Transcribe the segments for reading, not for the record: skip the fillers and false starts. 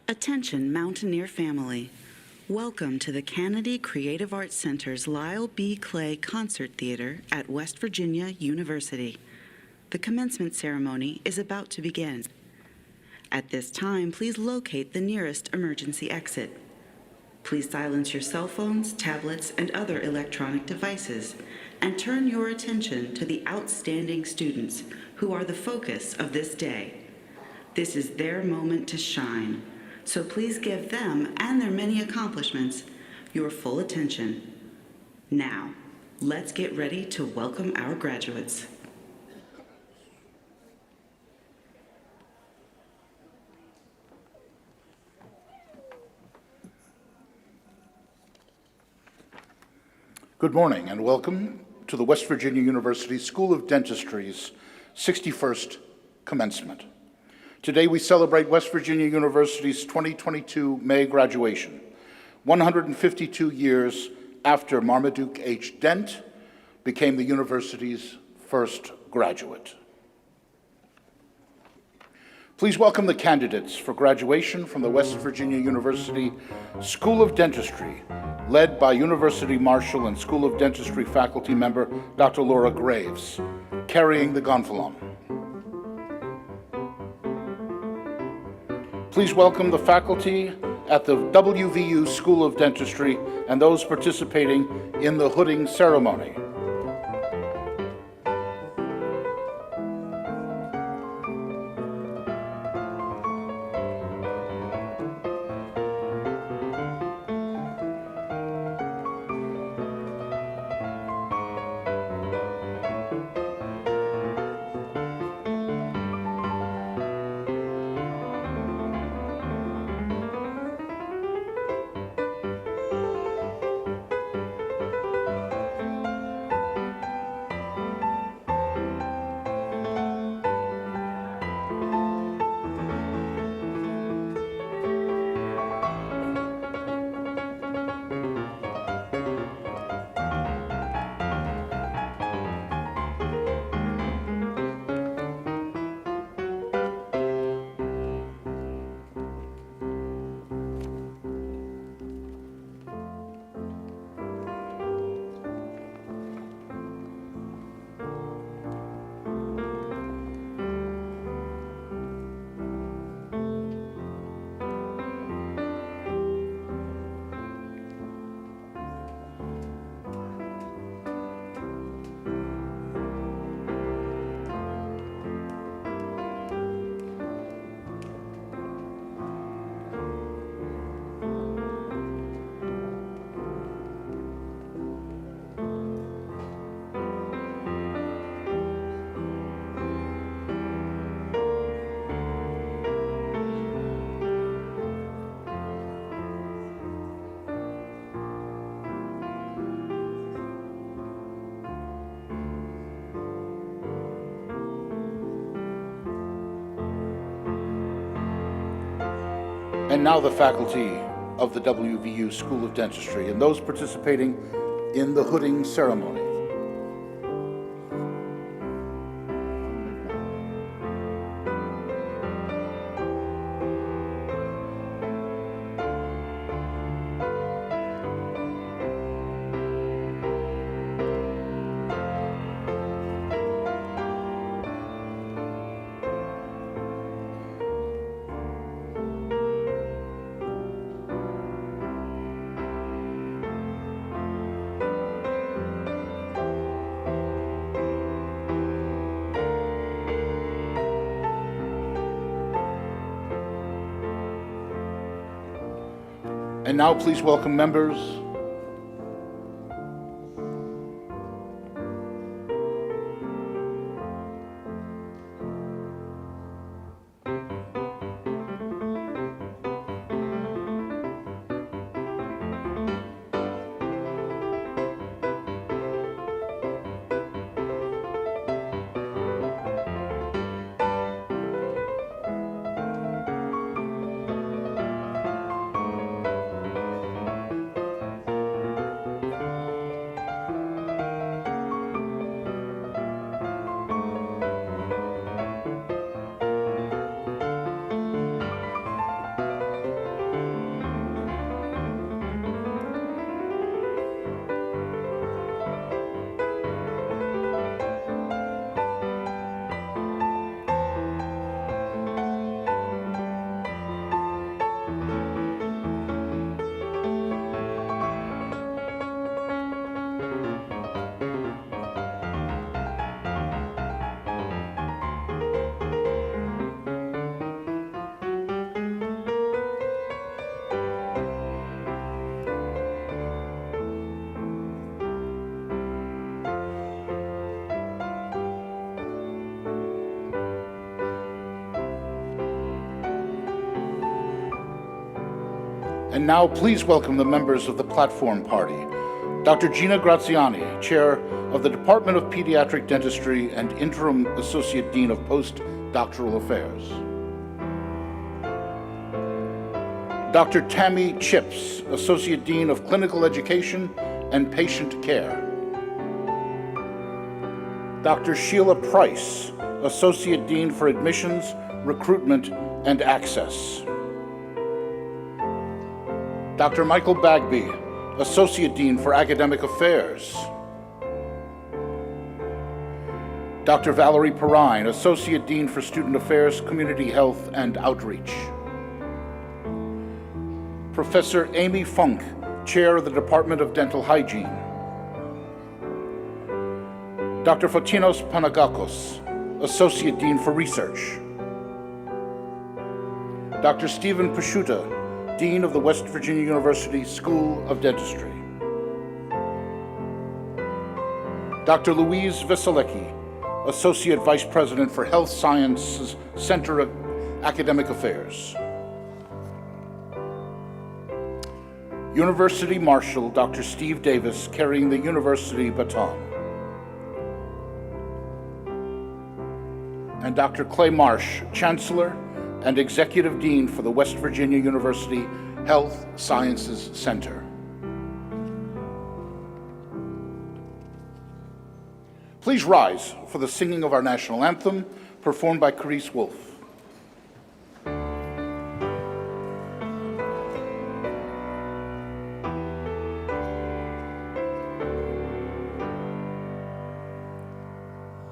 Attention Mountaineer family. Welcome to the Kennedy Creative Arts Center's Lyle B. Clay Concert Theater at West Virginia University. The commencement ceremony is about to begin. At this time, please locate the nearest emergency exit. Please silence your cell phones, tablets, and other electronic devices, and turn your attention to the outstanding students who are the focus of this day. This is their moment to shine, so please give them and their many accomplishments your full attention. Now, let's get ready to welcome our graduates. Good morning and welcome to the West Virginia University School of Dentistry's 61st commencement. Today we celebrate West Virginia University's 2022 May graduation, 152 years after Marmaduke H. Dent became the university's first graduate. Please welcome the candidates for graduation from the West Virginia University School of Dentistry, led by University Marshal and School of Dentistry faculty member Dr. Laura Graves, carrying the gonfalon. Please welcome the faculty at the WVU School of Dentistry and those participating in the hooding ceremony. And now the faculty of the WVU School of Dentistry and those participating in the hooding ceremony. And now please welcome members And now please welcome the members of the Platform Party. Dr. Gina Graziani, Chair of the Department of Pediatric Dentistry and Interim Associate Dean of Postdoctoral Affairs. Dr. Tammy Chips, Associate Dean of Clinical Education and Patient Care. Dr. Sheila Price, Associate Dean for Admissions, Recruitment, and Access. Dr. Michael Bagby, Associate Dean for Academic Affairs. Dr. Valerie Perrine, Associate Dean for Student Affairs, Community Health, and Outreach. Professor Amy Funk, Chair of the Department of Dental Hygiene. Dr. Fotinos Panagakos, Associate Dean for Research. Dr. Stephen Pasciuta, Dean of the West Virginia University School of Dentistry. Dr. Louise Veselecki, Associate Vice President for Health Sciences Center of Academic Affairs. University Marshal Dr. Steve Davis, carrying the university baton. And Dr. Clay Marsh, Chancellor and Executive Dean for the West Virginia University Health Sciences Center. Please rise for the singing of our national anthem, performed by Carice Wolf.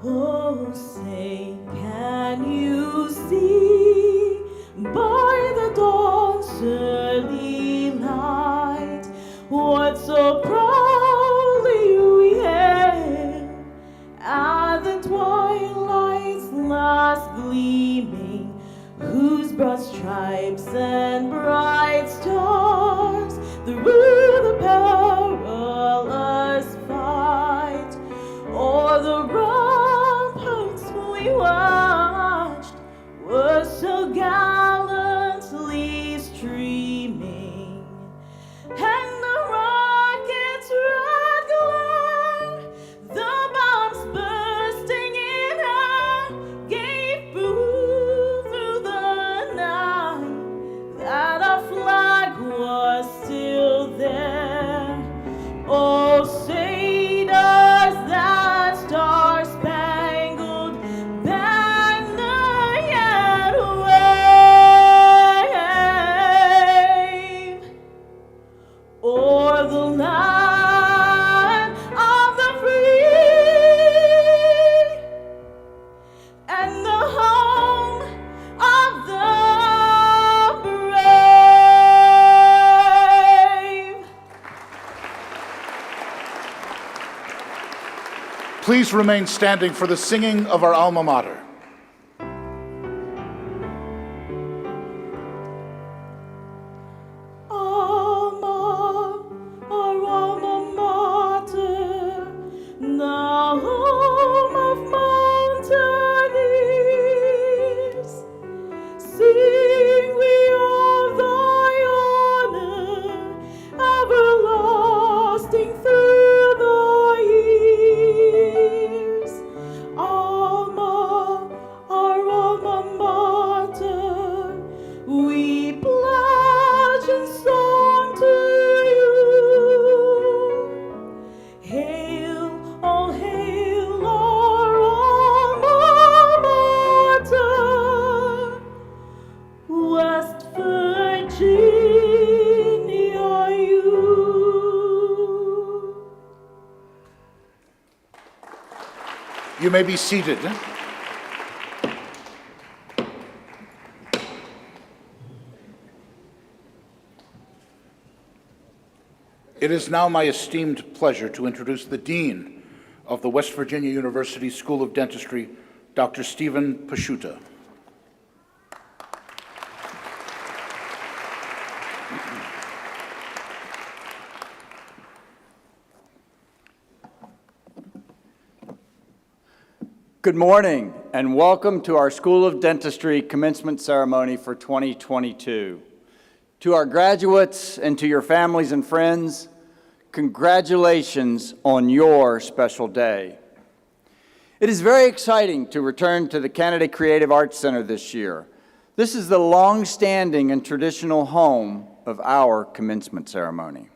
Oh, say, can you see by the dawn's early light what so proudly we hailed at the twilight's last gleaming, whose broad stripes and bright stars through the perilous fight o'er the we watched were so gallantly streaming, and the rockets' red glare, the bombs bursting in air, gave proof through the night that our flag was still there. Oh, say does that star-spangled o'er the land of the free and the home of the brave. Please remain standing for the singing of our alma mater. You may be seated. It is now my esteemed pleasure to introduce the Dean of the West Virginia University School of Dentistry, Dr. Stephen Pasciuta. Good morning, and welcome to our School of Dentistry commencement ceremony for 2022. To our graduates and to your families and friends, congratulations on your special day. It is very exciting to return to the Kennedy Creative Arts Center this year. This is the long-standing and traditional home of our commencement ceremony.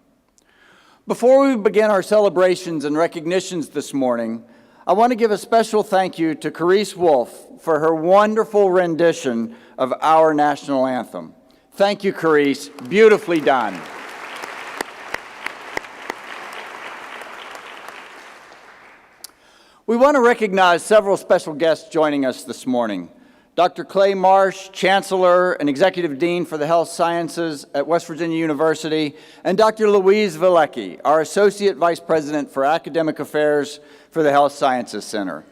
Before we begin our celebrations and recognitions this morning, I want to give a special thank you to Carice Wolf for her wonderful rendition of our national anthem. Thank you, Carice. Beautifully done. We want to recognize several special guests joining us this morning. Dr. Clay Marsh, Chancellor and Executive Dean for the Health Sciences at West Virginia University, and Dr. Louise Vielecki, our Associate Vice President for Academic Affairs for the Health Sciences Center.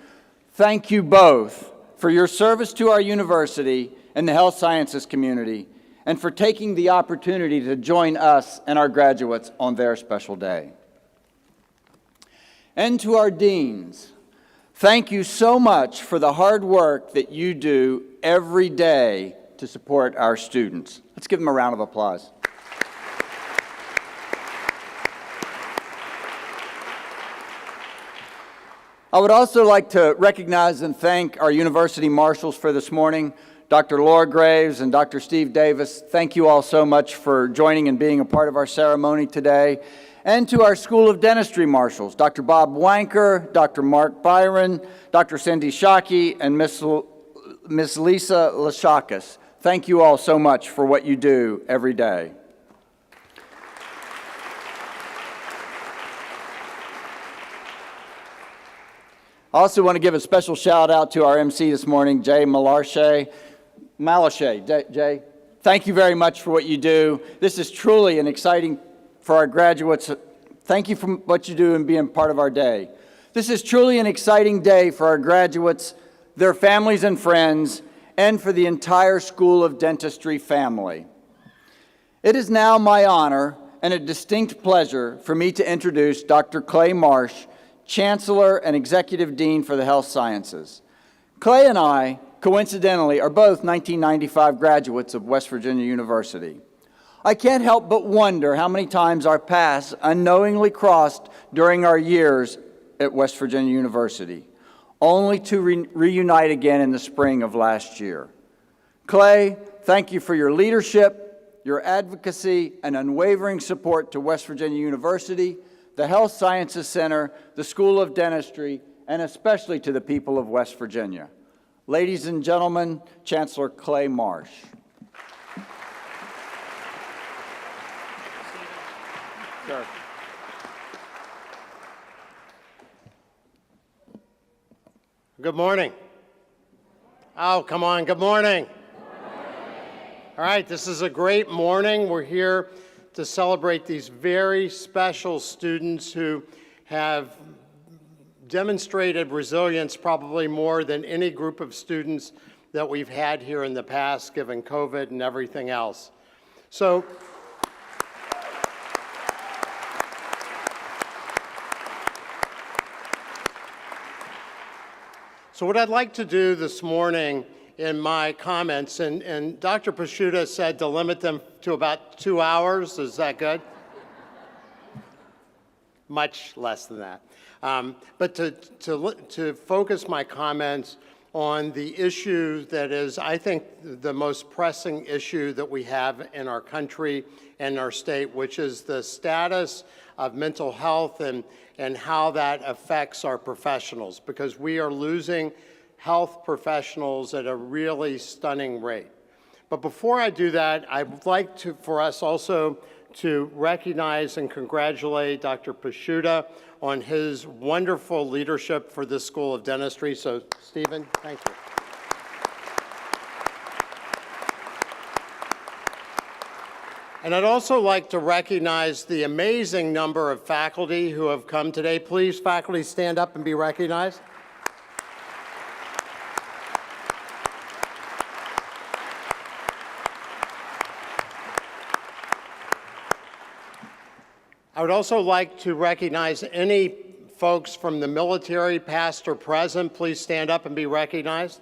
Thank you both for your service to our university and the health sciences community, and for taking the opportunity to join us and our graduates on their special day. And to our deans, thank you so much for the hard work that you do every day to support our students. Let's give them a round of applause. I would also like to recognize and thank our university marshals for this morning, Dr. Laura Graves and Dr. Steve Davis. Thank you all so much for joining and being a part of our ceremony today. And to our School of Dentistry marshals, Dr. Bob Wanker, Dr. Mark Byron, Dr. Cindy Shockey, and Miss Lisa Lashakis. Thank you all so much for what you do every day. I also want to give a special shout out to our MC this morning, Jay Malache. Jay, thank you very much for what you do. This is truly an exciting for our graduates. Thank you for what you do and being part of our day. This is truly an exciting day for our graduates, their families and friends, and for the entire School of Dentistry family. It is now my honor and a distinct pleasure for me to introduce Dr. Clay Marsh, Chancellor and Executive Dean for the Health Sciences. Clay and I, coincidentally, are both 1995 graduates of West Virginia University. I can't help but wonder how many times our paths unknowingly crossed during our years at West Virginia University, only to reunite again in the spring of last year. Clay, thank you for your leadership, your advocacy, and unwavering support to West Virginia University, the Health Sciences Center, the School of Dentistry, and especially to the people of West Virginia. Ladies and gentlemen, Chancellor Clay Marsh. Sure. Good morning. Oh, come on, good morning. All right, this is a great morning. We're here to celebrate these very special students who have demonstrated resilience probably more than any group of students that we've had here in the past, given COVID and everything else. So what I'd like to do this morning in my comments, and Dr. Pasciuta said to limit them to about 2 hours. Is that good? Much less than that. But to focus my comments on the issue that is, I think, the most pressing issue that we have in our country and our state, which is the status of mental health and how that affects our professionals, because we are losing health professionals at a really stunning rate. But before I do that, I'd like for us also to recognize and congratulate Dr. Pasciuta on his wonderful leadership for this School of Dentistry. So, Stephen, thank you. And I'd also like to recognize the amazing number of faculty who have come today. Please, faculty, stand up and be recognized. I would also like to recognize any folks from the military, past or present. Please stand up and be recognized.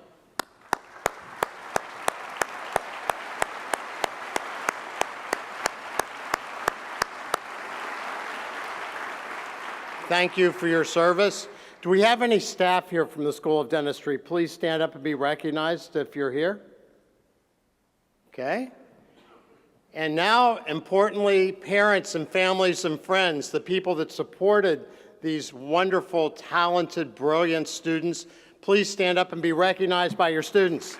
Thank you for your service. Do we have any staff here from the School of Dentistry? Please stand up and be recognized if you're here. Okay. And now, importantly, parents and families and friends, the people that supported these wonderful, talented, brilliant students, please stand up and be recognized by your students.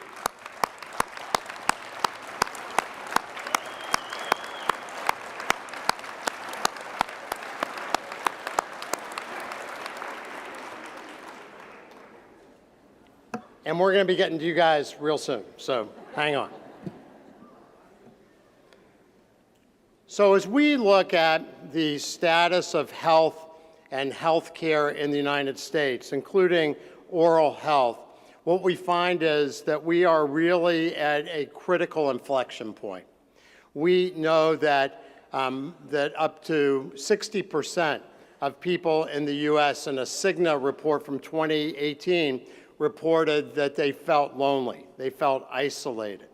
And we're going to be getting to you guys real soon, so hang on. So as we look at the status of health and healthcare in the United States, including oral health, what we find is that we are really at a critical inflection point. We know that, that up to 60% of people in the U.S. in a Cigna report from 2018 reported that they felt lonely, they felt isolated.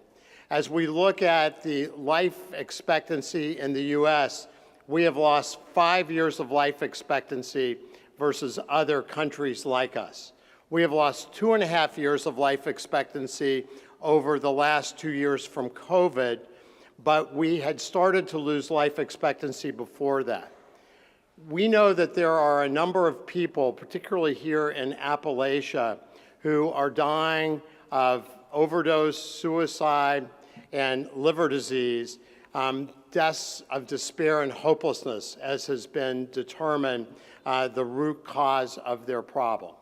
As we look at the life expectancy in the U.S., we have lost 5 years of life expectancy versus other countries like us. We have lost 2.5 years of life expectancy over the last 2 years from COVID, but we had started to lose life expectancy before that. We know that there are a number of people, particularly here in Appalachia, who are dying of overdose, suicide, and liver disease, deaths of despair and hopelessness, as has been determined the root cause of their problem.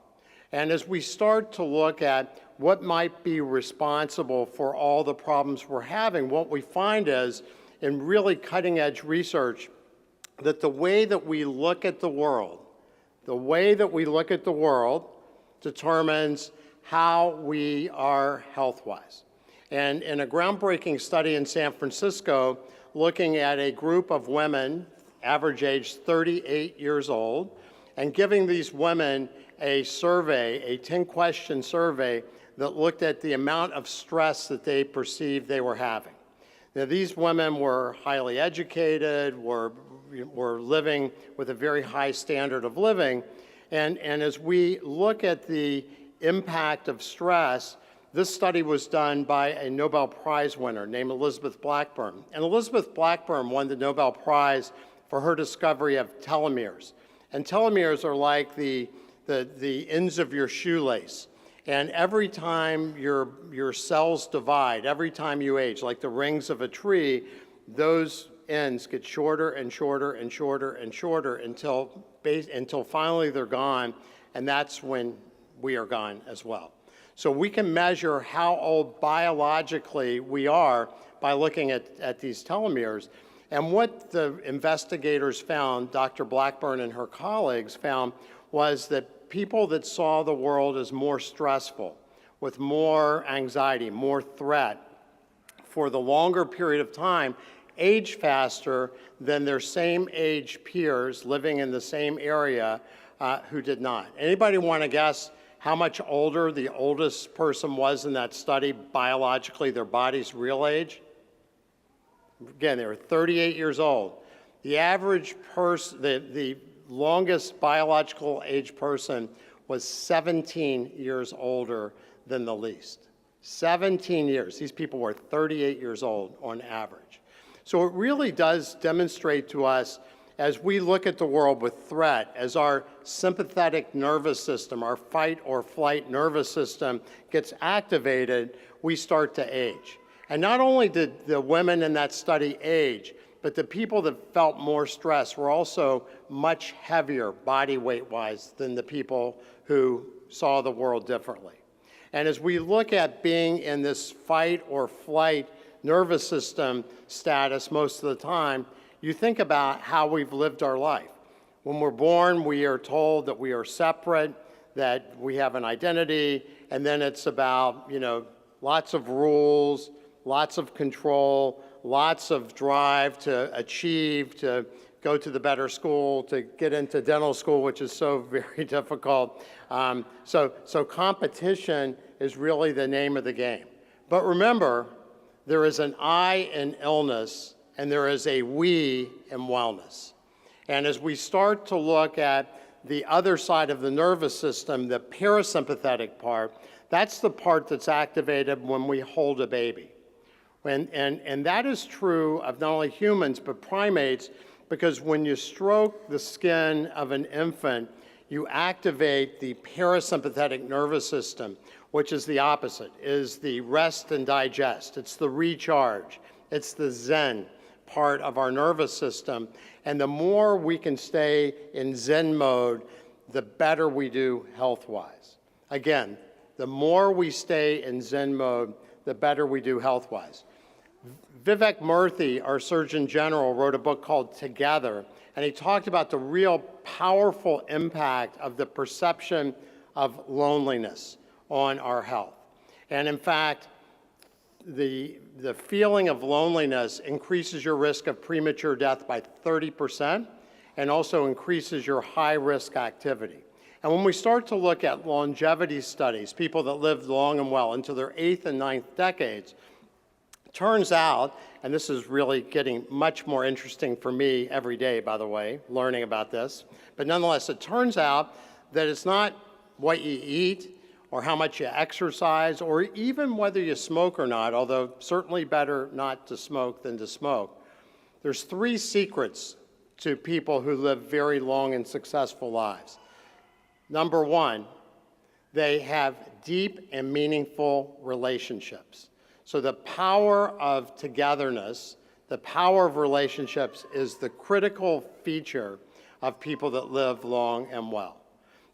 And as we start to look at what might be responsible for all the problems we're having, what we find is, in really cutting-edge research, that the way that we look at the world, determines how we are health-wise. And in a groundbreaking study in San Francisco, looking at a group of women, average age 38 years old, and giving these women a survey, a 10-question survey that looked at the amount of stress that they perceived they were having. Now, these women were highly educated, were living with a very high standard of living, and as we look at the impact of stress, this study was done by a Nobel Prize winner named Elizabeth Blackburn. And Elizabeth Blackburn won the Nobel Prize for her discovery of telomeres. And telomeres are like the ends of your shoelace. And every time your cells divide, every time you age, like the rings of a tree, those ends get shorter and shorter and shorter and shorter until finally they're gone, and that's when we are gone as well. So we can measure how old biologically we are by looking at these telomeres. And what the investigators found, Dr. Blackburn and her colleagues found, was that people that saw the world as more stressful, with more anxiety, more threat, for the longer period of time, age faster than their same age peers living in the same area who did not. Anybody want to guess how much older the oldest person was in that study, biologically, their body's real age? Again, they were 38 years old. The average person, the longest biological age person was 17 years older than the least. 17 years. These people were 38 years old on average. So it really does demonstrate to us, as we look at the world with threat, as our sympathetic nervous system, our fight or flight nervous system gets activated, we start to age. And not only did the women in that study age, but the people that felt more stress were also much heavier body weight-wise than the people who saw the world differently. And as we look at being in this fight or flight nervous system status most of the time, you think about how we've lived our life. When we're born, we are told that we are separate, that we have an identity, and then it's about, lots of rules, lots of control, lots of drive to achieve, to go to the better school, to get into dental school, which is so very difficult. So competition is really the name of the game. But remember, there is an I in illness, and there is a we in wellness. And as we start to look at the other side of the nervous system, the parasympathetic part, that's the part that's activated when we hold a baby. And that is true of not only humans, but primates, because when you stroke the skin of an infant, you activate the parasympathetic nervous system, which is the opposite, is the rest and digest. It's the recharge. It's the Zen part of our nervous system. And the more we can stay in Zen mode, the better we do health-wise. Again, the more we stay in Zen mode, the better we do health-wise. Vivek Murthy, our Surgeon General, wrote a book called Together, and he talked about the real powerful impact of the perception of loneliness on our health. And in fact, the feeling of loneliness increases your risk of premature death by 30% and also increases your high-risk activity. And when we start to look at longevity studies, people that lived long and well into their 8th and 9th decades, turns out, and this is really getting much more interesting for me every day, by the way, learning about this, but nonetheless, it turns out that it's not what you eat or how much you exercise or even whether you smoke or not, although certainly better not to smoke than to smoke. There's 3 secrets to people who live very long and successful lives. Number 1, they have deep and meaningful relationships. So the power of togetherness, the power of relationships is the critical feature of people that live long and well.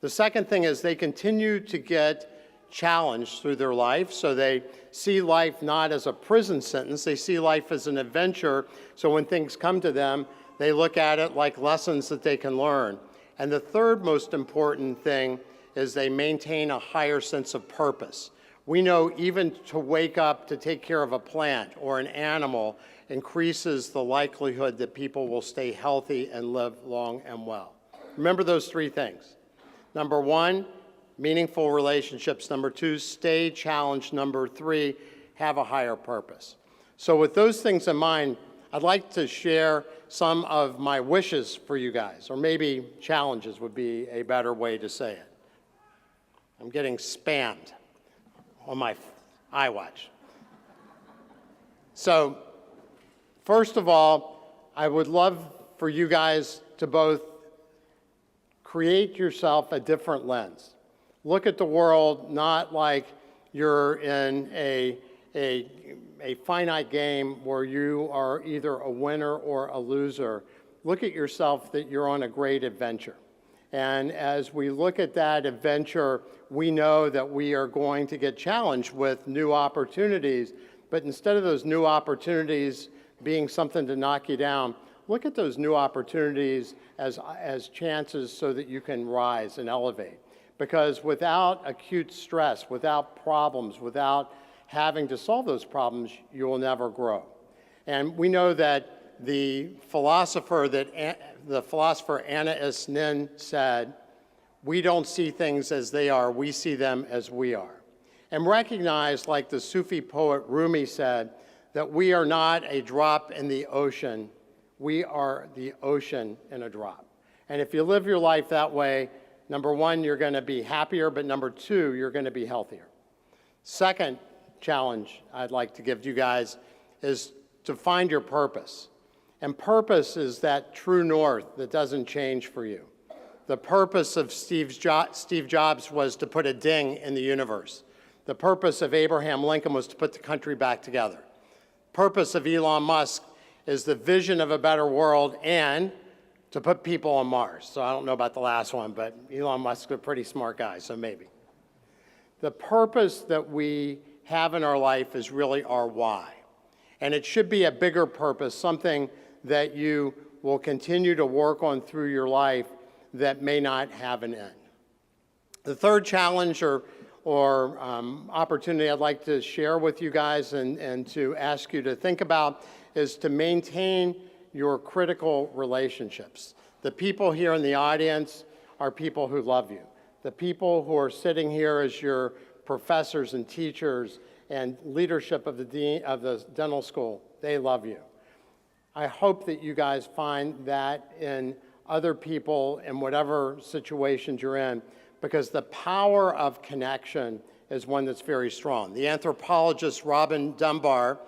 The second thing is they continue to get challenged through their life, so they see life not as a prison sentence, they see life as an adventure, so when things come to them, they look at it like lessons that they can learn. And the third most important thing is they maintain a higher sense of purpose. We know even to wake up to take care of a plant or an animal increases the likelihood that people will stay healthy and live long and well. Remember those 3 things. Number 1, meaningful relationships. Number 2, stay challenged. Number 3, have a higher purpose. So with those things in mind, I'd like to share some of my wishes for you guys, or maybe challenges would be a better way to say it. I'm getting spammed on my iWatch. So, first of all, I would love for you guys to both create yourself a different lens. Look at the world not like you're in a finite game where you are either a winner or a loser. Look at yourself that you're on a great adventure. And as we look at that adventure, we know that we are going to get challenged with new opportunities, but instead of those new opportunities being something to knock you down, look at those new opportunities as chances so that you can rise and elevate. Because without acute stress, without problems, without having to solve those problems, you will never grow. And we know that the philosopher Anna S. Nin said, "We don't see things as they are, we see them as we are." And recognize, like the Sufi poet Rumi said, that we are not a drop in the ocean, we are the ocean in a drop. And if you live your life that way, number 1, you're going to be happier, but number 2, you're going to be healthier. Second challenge I'd like to give to you guys is to find your purpose. And purpose is that true north that doesn't change for you. The purpose of Steve Jobs was to put a ding in the universe. The purpose of Abraham Lincoln was to put the country back together. Purpose of Elon Musk is the vision of a better world and to put people on Mars. So I don't know about the last one, but Elon Musk's a pretty smart guy, so maybe. The purpose that we have in our life is really our why. And it should be a bigger purpose, something that you will continue to work on through your life that may not have an end. The third challenge or opportunity I'd like to share with you guys and to ask you to think about is to maintain your critical relationships. The people here in the audience are people who love you. The people who are sitting here as your professors and teachers and leadership of the dental school, they love you. I hope that you guys find that in other people in whatever situations you're in, because the power of connection is one that's very strong. The anthropologist Robin Dunbar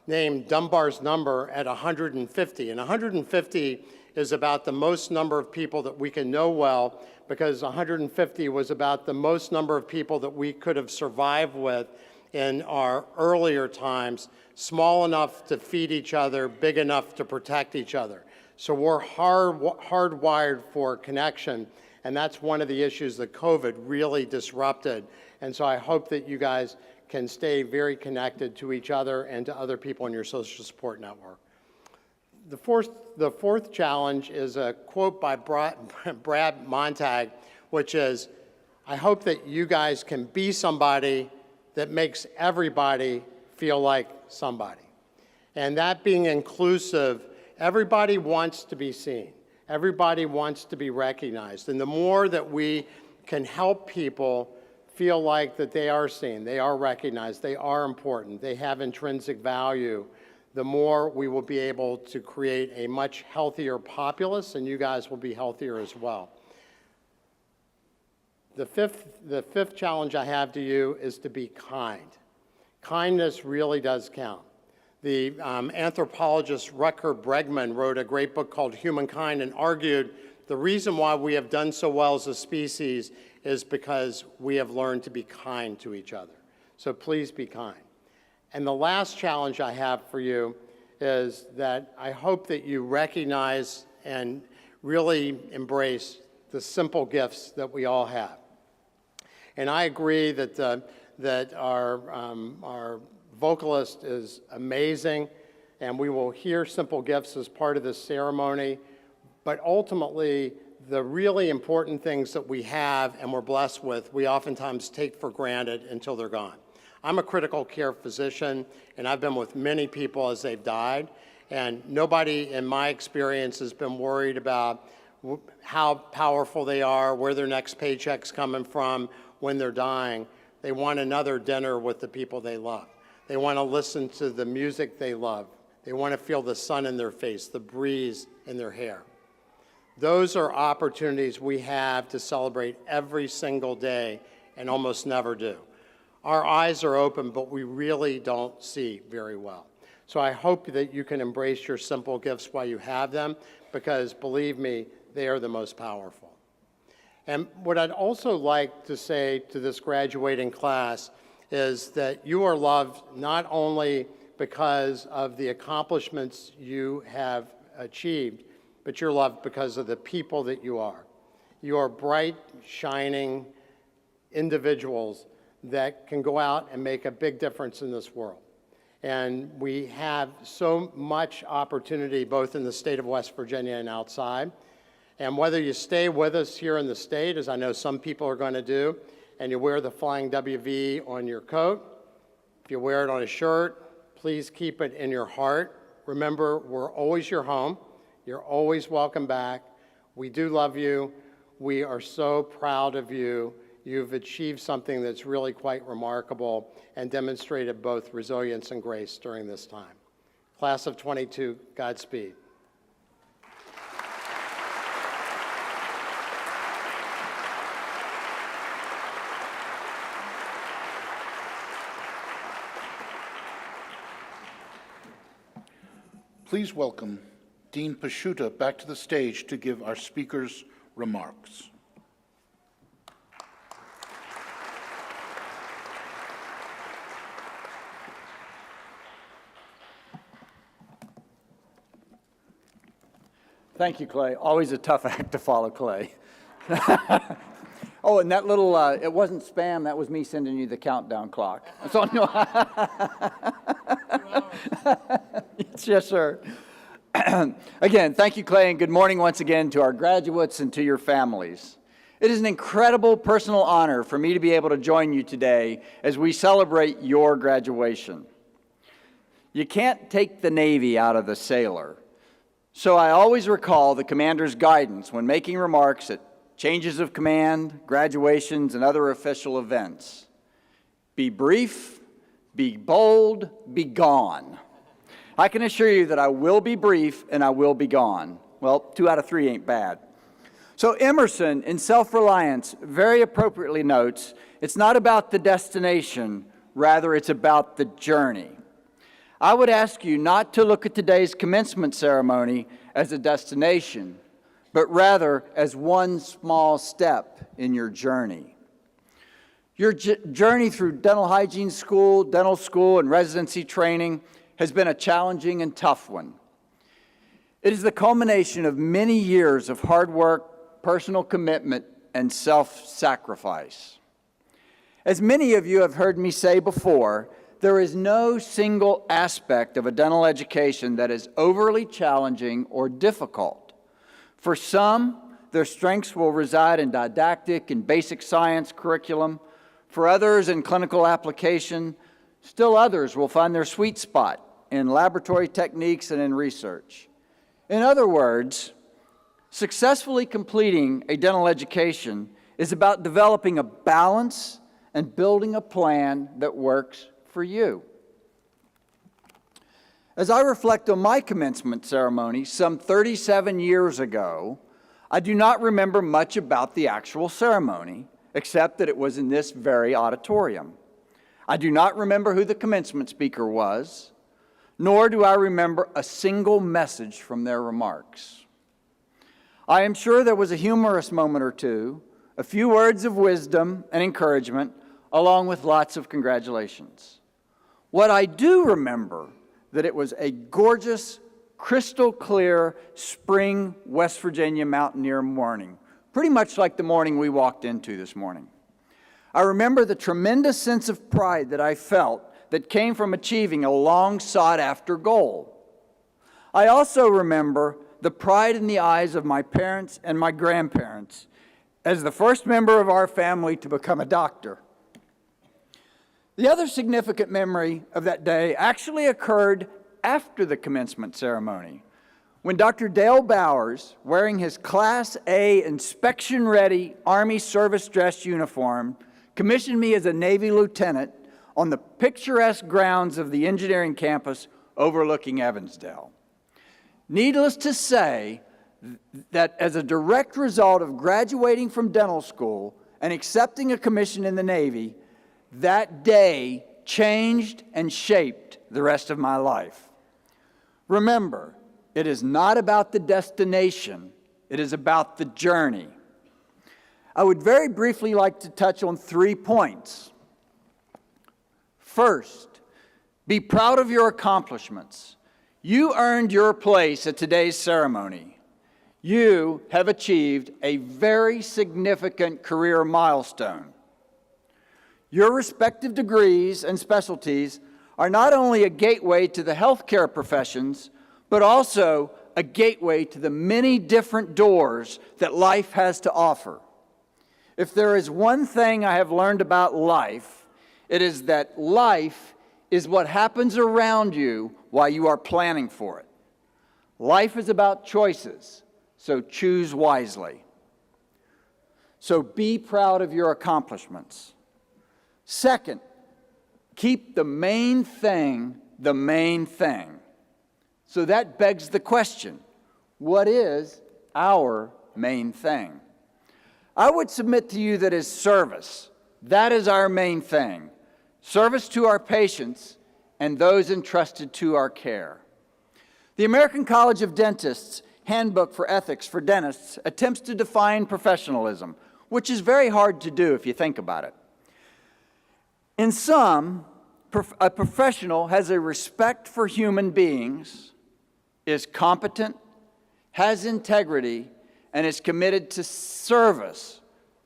named Dunbar's number at 150, and 150 is about the most number of people that we can know well, because 150 was about the most number of people that we could have survived with in our earlier times, small enough to feed each other, big enough to protect each other. So we're hardwired for connection, and that's one of the issues that COVID really disrupted. And so I hope that you guys can stay very connected to each other and to other people in your social support network. The fourth challenge is a quote by Brad Montag, which is, I hope that you guys can be somebody that makes everybody feel like somebody. And that being inclusive, everybody wants to be seen. Everybody wants to be recognized. And the more that we can help people feel like that they are seen, they are recognized, they are important, they have intrinsic value, the more we will be able to create a much healthier populace, and you guys will be healthier as well. The fifth challenge I have to you is to be kind. Kindness really does count. The anthropologist Rutger Bregman wrote a great book called Humankind and argued the reason why we have done so well as a species is because we have learned to be kind to each other. So please be kind. And the last challenge I have for you is that I hope that you recognize and really embrace the simple gifts that we all have. And I agree that our vocalist is amazing, and we will hear simple gifts as part of this ceremony. But ultimately, the really important things that we have and we're blessed with, we oftentimes take for granted until they're gone. I'm a critical care physician, and I've been with many people as they've died, and nobody in my experience has been worried about how powerful they are, where their next paycheck's coming from when they're dying. They want another dinner with the people they love. They want to listen to the music they love. They want to feel the sun in their face, the breeze in their hair. Those are opportunities we have to celebrate every single day and almost never do. Our eyes are open, but we really don't see very well. So I hope that you can embrace your simple gifts while you have them, because believe me, they are the most powerful. And what I'd also like to say to this graduating class is that you are loved not only because of the accomplishments you have achieved, but you're loved because of the people that you are. You are bright, shining individuals that can go out and make a big difference in this world. And we have so much opportunity both in the state of West Virginia and outside. And whether you stay with us here in the state, as I know some people are going to do, and you wear the Flying WV on your coat, if you wear it on a shirt, please keep it in your heart. Remember, we're always your home. You're always welcome back. We do love you. We are so proud of you. You've achieved something that's really quite remarkable and demonstrated both resilience and grace during this time. Class of 22, Godspeed. Please welcome Dean Pasciutta back to the stage to give our speakers remarks. Thank you, Clay. Always a tough act to follow, Clay. Oh, and that little, it wasn't spam, that was me sending you the countdown clock. So, no. Yes, sir. Again, thank you, Clay, and good morning once again to our graduates and to your families. It is an incredible personal honor for me to be able to join you today as we celebrate your graduation. You can't take the Navy out of the sailor. So I always recall the commander's guidance when making remarks at changes of command, graduations, and other official events. Be brief, be bold, be gone. I can assure you that I will be brief and I will be gone. Well, 2 out of 3 ain't bad. So Emerson, in Self-Reliance, very appropriately notes, it's not about the destination, rather it's about the journey. I would ask you not to look at today's commencement ceremony as a destination, but rather as one small step in your journey. Your journey through dental hygiene school, dental school, and residency training has been a challenging and tough one. It is the culmination of many years of hard work, personal commitment, and self-sacrifice. As many of you have heard me say before, there is no single aspect of a dental education that is overly challenging or difficult. For some, their strengths will reside in didactic and basic science curriculum. For others, in clinical application. Still others will find their sweet spot in laboratory techniques and in research. In other words, successfully completing a dental education is about developing a balance and building a plan that works for you. As I reflect on my commencement ceremony some 37 years ago, I do not remember much about the actual ceremony, except that it was in this very auditorium. I do not remember who the commencement speaker was, nor do I remember a single message from their remarks. I am sure there was a humorous moment or two, a few words of wisdom and encouragement, along with lots of congratulations. What I do remember, that it was a gorgeous, crystal clear spring West Virginia mountaineer morning, pretty much like the morning we walked into this morning. I remember the tremendous sense of pride that I felt that came from achieving a long sought-after goal. I also remember the pride in the eyes of my parents and my grandparents as the first member of our family to become a doctor. The other significant memory of that day actually occurred after the commencement ceremony, when Dr. Dale Bowers, wearing his Class A inspection-ready Army service dress uniform, commissioned me as a Navy lieutenant on the picturesque grounds of the engineering campus overlooking Evansdale. Needless to say that as a direct result of graduating from dental school and accepting a commission in the Navy, that day changed and shaped the rest of my life. Remember, it is not about the destination, it is about the journey. I would very briefly like to touch on 3 points. First, be proud of your accomplishments. You earned your place at today's ceremony. You have achieved a very significant career milestone. Your respective degrees and specialties are not only a gateway to the healthcare professions, but also a gateway to the many different doors that life has to offer. If there is one thing I have learned about life, it is that life is what happens around you while you are planning for it. Life is about choices, so choose wisely. So be proud of your accomplishments. Second, keep the main thing the main thing. So that begs the question, what is our main thing? I would submit to you that is service. That is our main thing. Service to our patients and those entrusted to our care. The American College of Dentists Handbook for Ethics for Dentists attempts to define professionalism, which is very hard to do if you think about it. In sum, a professional has a respect for human beings, is competent, has integrity, and is committed to service,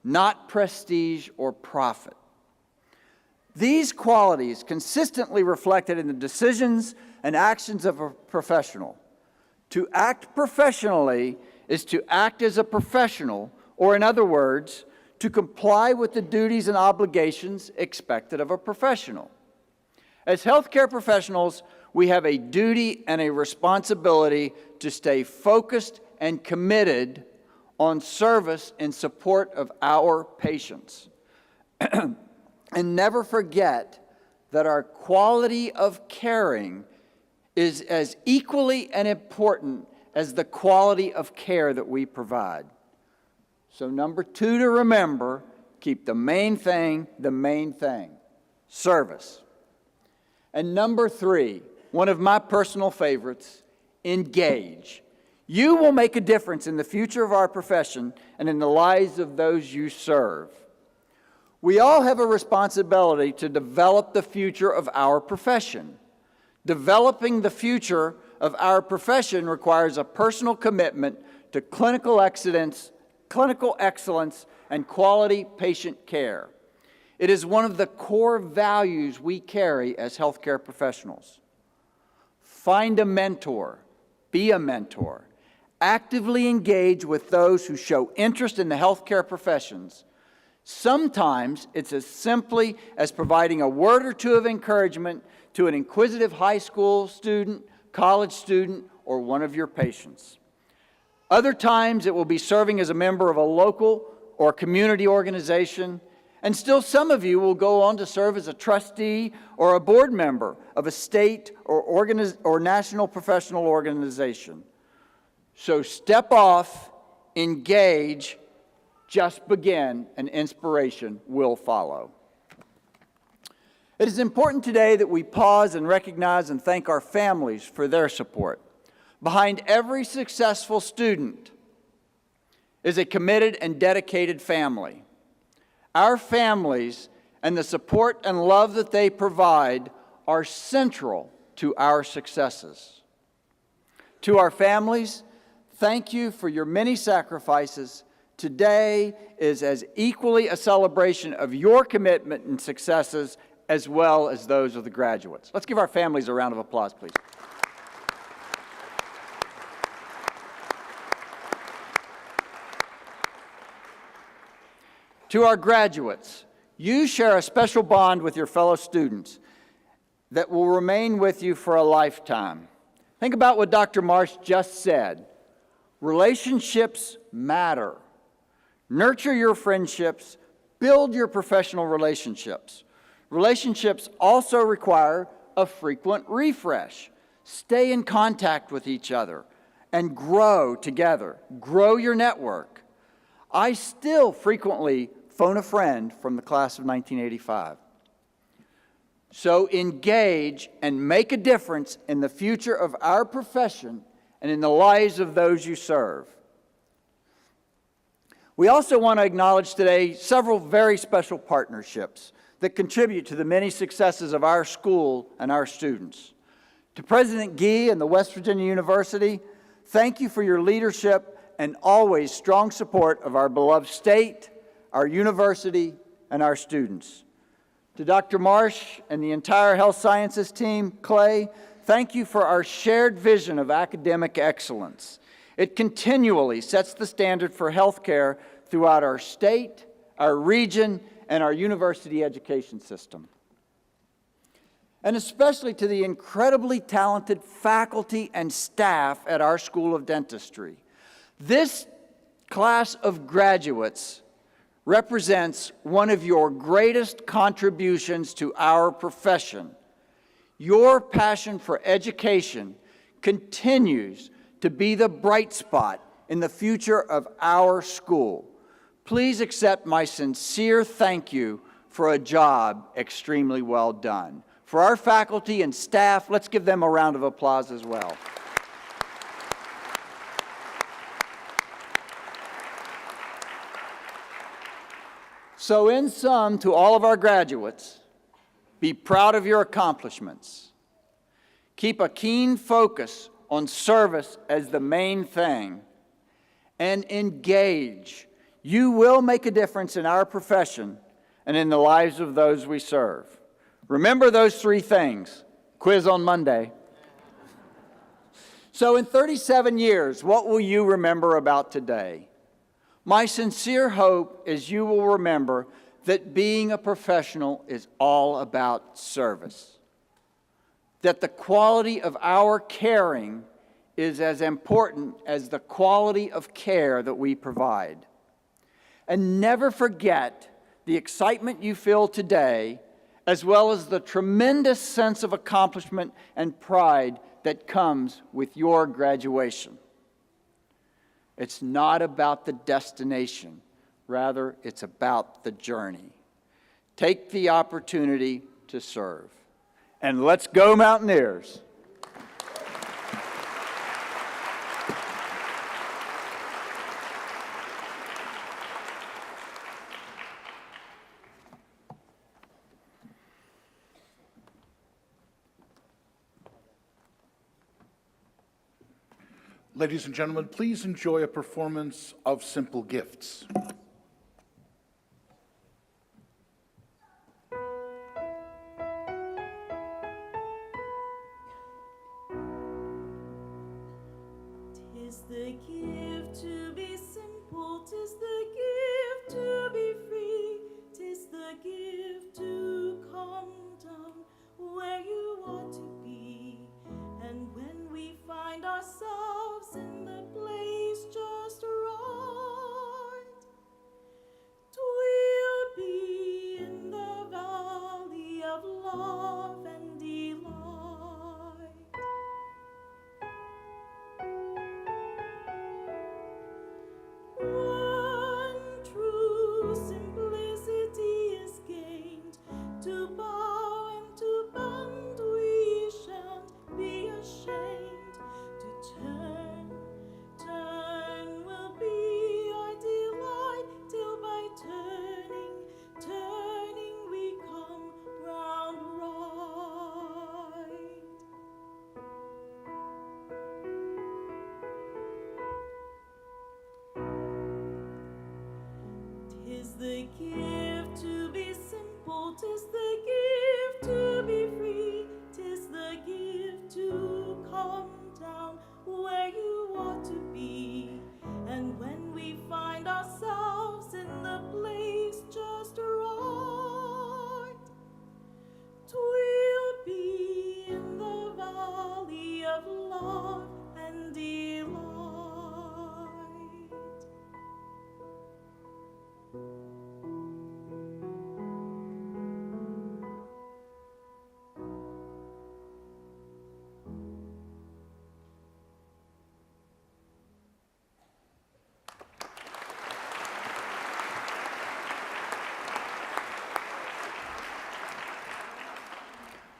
not prestige or profit. These qualities consistently reflected in the decisions and actions of a professional. To act professionally is to act as a professional, or in other words, to comply with the duties and obligations expected of a professional. As healthcare professionals, we have a duty and a responsibility to stay focused and committed on service in support of our patients. And never forget that our quality of caring is as equally and important as the quality of care that we provide. So number 2 to remember, keep the main thing, service. And number 3, one of my personal favorites, engage. You will make a difference in the future of our profession and in the lives of those you serve. We all have a responsibility to develop the future of our profession. Developing the future of our profession requires a personal commitment to clinical excellence, and quality patient care. It is one of the core values we carry as healthcare professionals. Find a mentor, be a mentor. Actively engage with those who show interest in the healthcare professions. Sometimes it's as simply as providing a word or two of encouragement to an inquisitive high school student, college student, or one of your patients. Other times it will be serving as a member of a local or community organization, and still some of you will go on to serve as a trustee or a board member of a state or national professional organization. So step off, engage, just begin, and inspiration will follow. It is important today that we pause and recognize and thank our families for their support. Behind every successful student is a committed and dedicated family. Our families and the support and love that they provide are central to our successes. To our families, thank you for your many sacrifices. Today is as equally a celebration of your commitment and successes as well as those of the graduates. Let's give our families a round of applause, please. To our graduates, you share a special bond with your fellow students that will remain with you for a lifetime. Think about what Dr. Marsh just said. Relationships matter. Nurture your friendships, build your professional relationships. Relationships also require a frequent refresh. Stay in contact with each other and grow together. Grow your network. I still frequently phone a friend from the class of 1985. So engage and make a difference in the future of our profession and in the lives of those you serve. We also want to acknowledge today several very special partnerships that contribute to the many successes of our school and our students. To President Gee and the West Virginia University, thank you for your leadership and always strong support of our beloved state, our university, and our students. To Dr. Marsh and the entire health sciences team, Clay, thank you for our shared vision of academic excellence. It continually sets the standard for healthcare throughout our state, our region, and our university education system. And especially to the incredibly talented faculty and staff at our School of Dentistry. This class of graduates represents one of your greatest contributions to our profession. Your passion for education continues to be the bright spot in the future of our school. Please accept my sincere thank you for a job extremely well done. For our faculty and staff, let's give them a round of applause as well. So in sum, to all of our graduates, be proud of your accomplishments. Keep a keen focus on service as the main thing, and engage. You will make a difference in our profession and in the lives of those we serve. Remember those 3 things. Quiz on Monday. So in 37 years, what will you remember about today? My sincere hope is you will remember that being a professional is all about service. That the quality of our caring is as important as the quality of care that we provide. And never forget the excitement you feel today, as well as the tremendous sense of accomplishment and pride that comes with your graduation. It's not about the destination. Rather, it's about the journey. Take the opportunity to serve. And let's go Mountaineers! Ladies and gentlemen, please enjoy a performance of Simple Gifts. Tis the gift to be simple, tis the gift to be free, tis the gift to come down where you ought to be. And when we find ourselves in the place just right, 'twill be in the valley of love and delight. One true simplicity is gained, to bow and to bend we shan't be ashamed, to turn will be our delight, till by turning we come round right. 'Tis the gift to be simple, 'tis the gift to be free, 'tis the gift to come down where you ought to be. And when we find ourselves in the place just right, 'twill be in the valley of love and delight.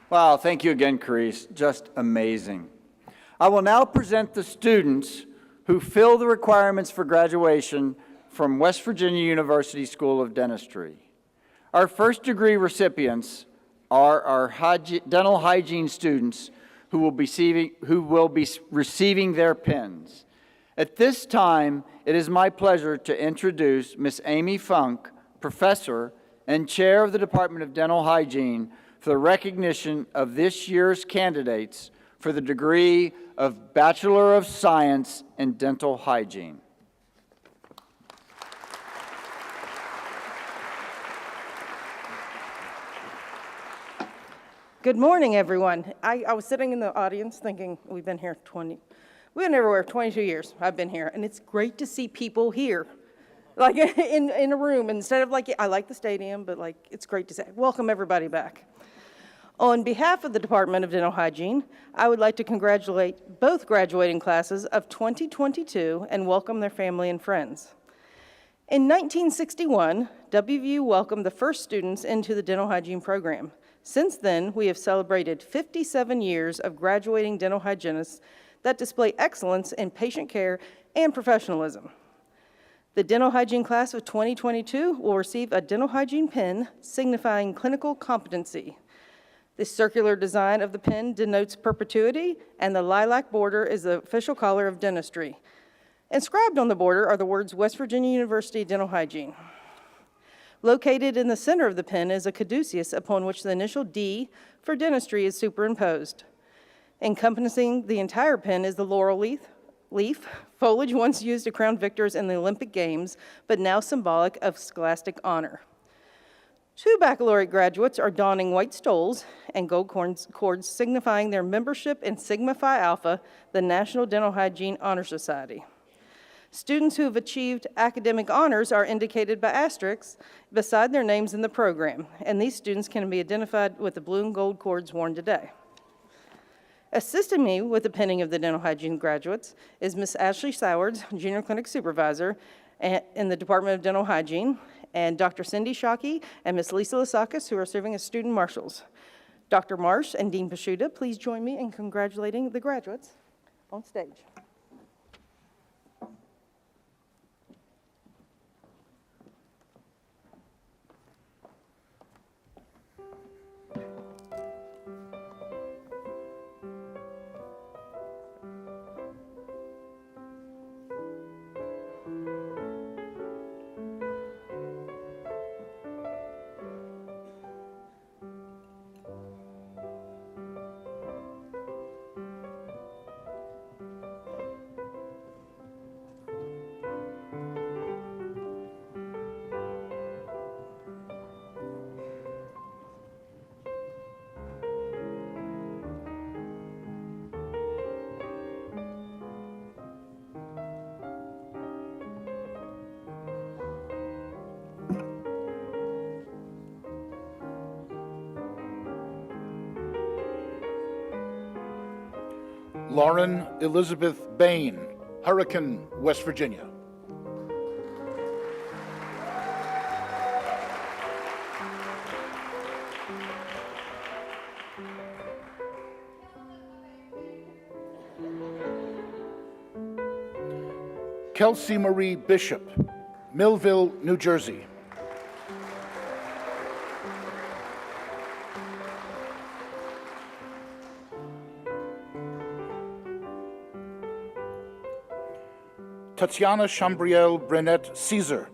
Wow, thank you again, Carice. Just amazing. I will now present the students who fill the requirements for graduation from West Virginia University School of Dentistry. Our first degree recipients are our dental hygiene students who will be receiving their pins. At this time, it is my pleasure to introduce Ms. Amy Funk, professor and chair of the Department of Dental Hygiene, for the recognition of this year's candidates for the degree of Bachelor of Science in Dental Hygiene. Good morning, everyone. I was sitting in the audience thinking, we've been everywhere 22 years. I've been here, and it's great to see people here, like in a room, instead of like, I like the stadium, but like, it's great to say, welcome everybody back. On behalf of the Department of Dental Hygiene, I would like to congratulate both graduating classes of 2022 and welcome their family and friends. In 1961, WVU welcomed the first students into the dental hygiene program. Since then, we have celebrated 57 years of graduating dental hygienists that display excellence in patient care and professionalism. The dental hygiene class of 2022 will receive a dental hygiene pin signifying clinical competency. The circular design of the pin denotes perpetuity, and the lilac border is the official color of dentistry. Inscribed on the border are the words West Virginia University Dental Hygiene. Located in the center of the pin is a caduceus upon which the initial D for dentistry is superimposed. Encompassing the entire pin is the laurel leaf, foliage once used to crown victors in the Olympic Games, but now symbolic of scholastic honor. Two baccalaureate graduates are donning white stoles and gold cords signifying their membership in Sigma Phi Alpha, the National Dental Hygiene Honor Society. Students who have achieved academic honors are indicated by asterisks beside their names in the program, and these students can be identified with the blue and gold cords worn today. Assisting me with the pinning of the dental hygiene graduates is Ms. Ashley Sowards, Junior Clinic Supervisor, in the Department of Dental Hygiene, and Dr. Cindy Shockey and Ms. Lisa Lasakis, who are serving as student marshals. Dr. Marsh and Dean Pashuta, please join me in congratulating the graduates on stage. Lauren Elizabeth Bain, Hurricane, West Virginia. Kelsey Marie Bishop, Millville, New Jersey. Tatiana Chambriel Burnett Caesar,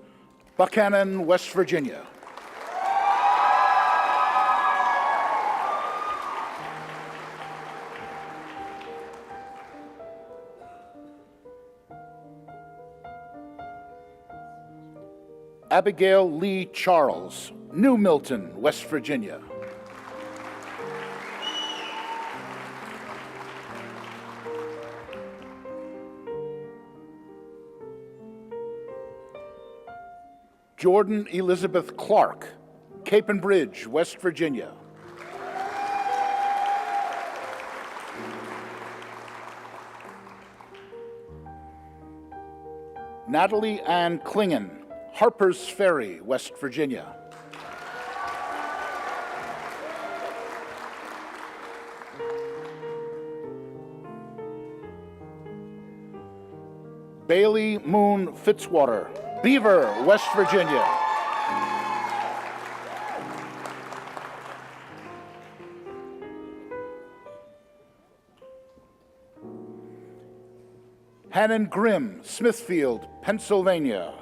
Buchanan, West Virginia. Abigail Lee Charles, New Milton, West Virginia. Jordan Elizabeth Clark, Cape and Bridge, West Virginia. Natalie Ann Klingen, Harper's Ferry, West Virginia. Bailey Moon Fitzwater, Beaver, West Virginia. Hannon Grimm, Smithfield, Pennsylvania.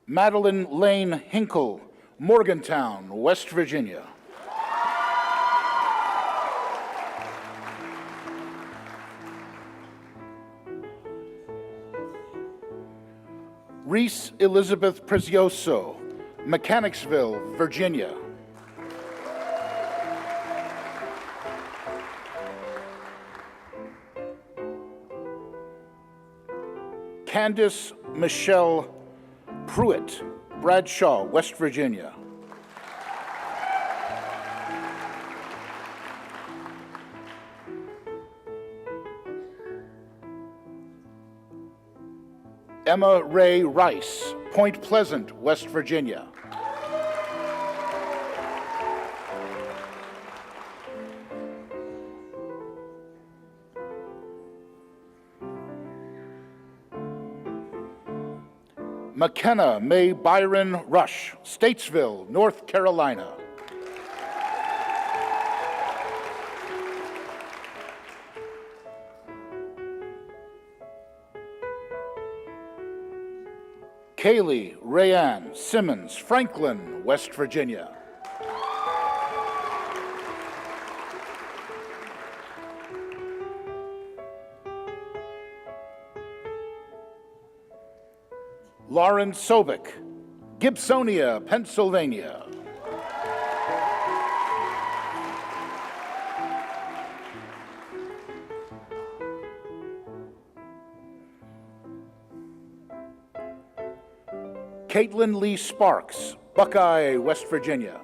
Madeline Lane Hinkle, Morgantown, West Virginia. Reese Elizabeth Prezioso, Mechanicsville, Virginia. Candace Michelle Pruitt, Bradshaw, West Virginia. Emma Ray Rice, Point Pleasant, West Virginia. McKenna May Byron Rush, Statesville, North Carolina. Kaylee Rayanne Simmons, Franklin, West Virginia. Lauren Sobek, Gibsonia, Pennsylvania. Caitlin Lee Sparks, Buckeye, West Virginia.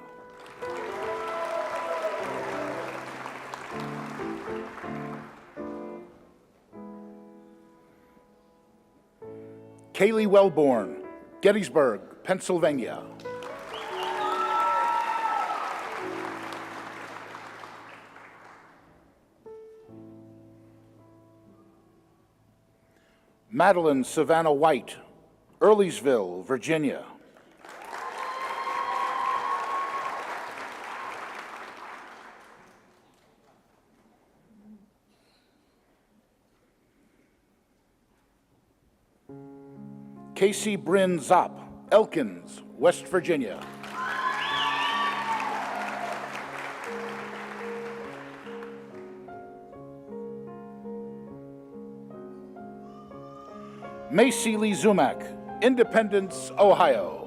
Kaylee Wellborn, Gettysburg, Pennsylvania. Madeline Savannah White, Earlysville, Virginia. Casey Bryn Zopp, Elkins, West Virginia. Macy Lee Zumak, Independence, Ohio.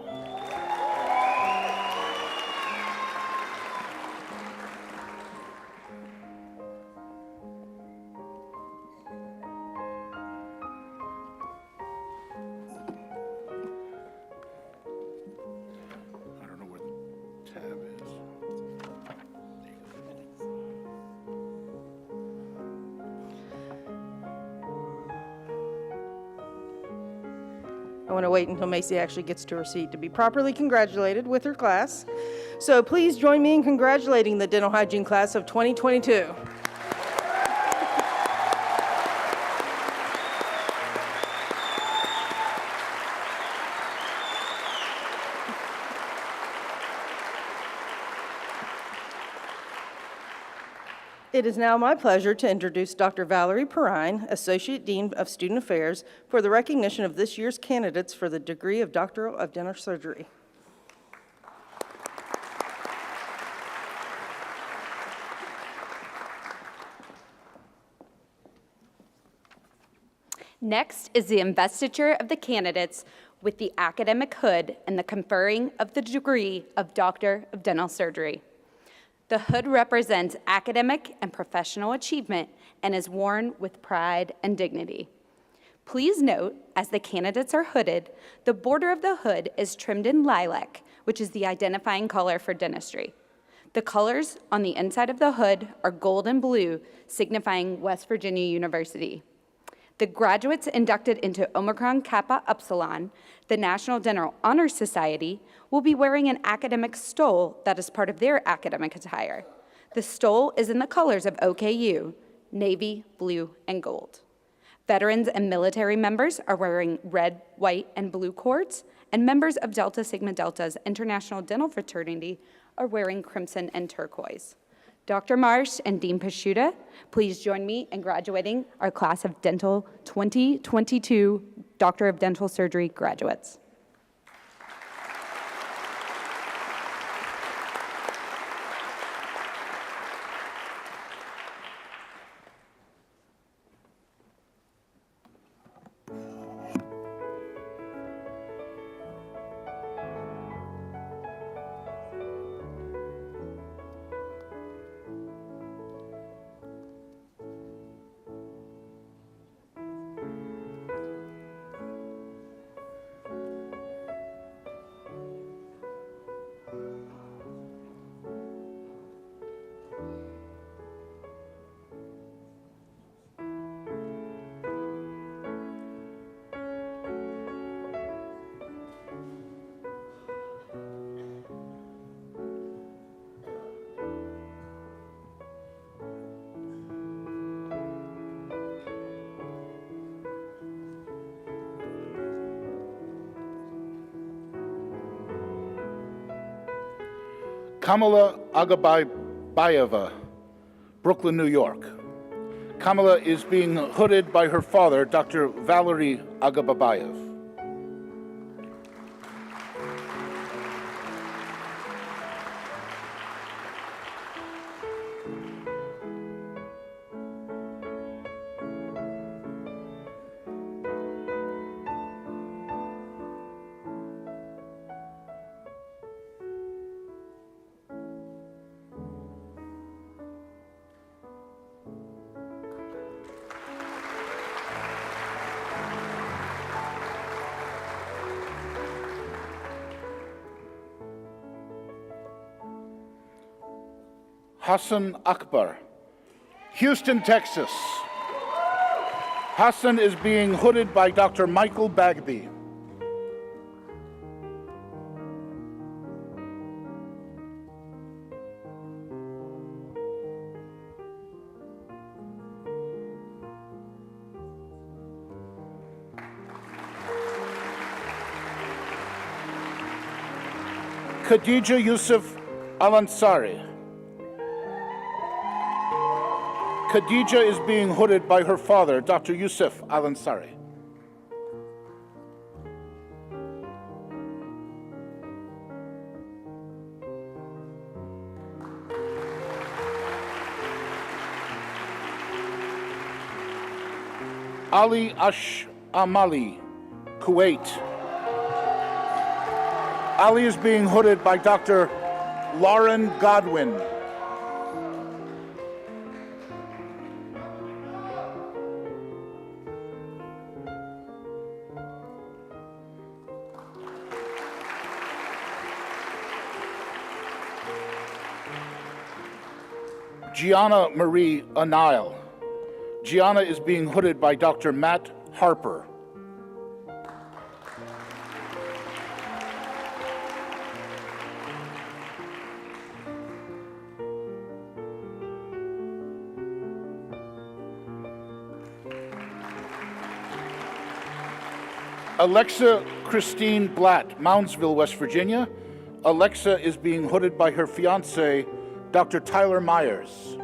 I don't know where the tab is. I want to wait until Macy actually gets to her seat to be properly congratulated with her class. So please join me in congratulating the dental hygiene class of 2022. It is now my pleasure to introduce Dr. Valerie Perrine, Associate Dean of Student Affairs, for the recognition of this year's candidates for the degree of Doctor of Dental Surgery. Next is the investiture of the candidates with the academic hood and the conferring of the degree of Doctor of Dental Surgery. The hood represents academic and professional achievement and is worn with pride and dignity. Please note, as the candidates are hooded, the border of the hood is trimmed in lilac, which is the identifying color for dentistry. The colors on the inside of the hood are gold and blue, signifying West Virginia University. The graduates inducted into Omicron Kappa Upsilon, the National Dental Honor Society, will be wearing an academic stole that is part of their academic attire. The stole is in the colors of OKU, navy, blue, and gold. Veterans and military members are wearing red, white, and blue cords, and members of Delta Sigma Delta's International Dental Fraternity are wearing crimson and turquoise. Dr. Marsh and Dean Pashuta, please join me in graduating our class of Dental 2022 Doctor of Dental Surgery graduates. Kamala Agabayeva, Brooklyn, New York. Kamala is being hooded by her father, Dr. Valerie Agabayev. Hassan Akbar, Houston, Texas. Hassan is being hooded by Dr. Michael Bagby. Khadija Yusuf Al-Ansari. Khadija is being hooded by her father, Dr. Yusuf Al-Ansari. Ali Ash Amali, Kuwait. Ali is being hooded by Dr. Lauren Godwin. Gianna Marie Anile. Gianna is being hooded by Dr. Matt Harper. Alexa Christine Blatt, Moundsville, West Virginia. Alexa is being hooded by her fiance, Dr. Tyler Myers.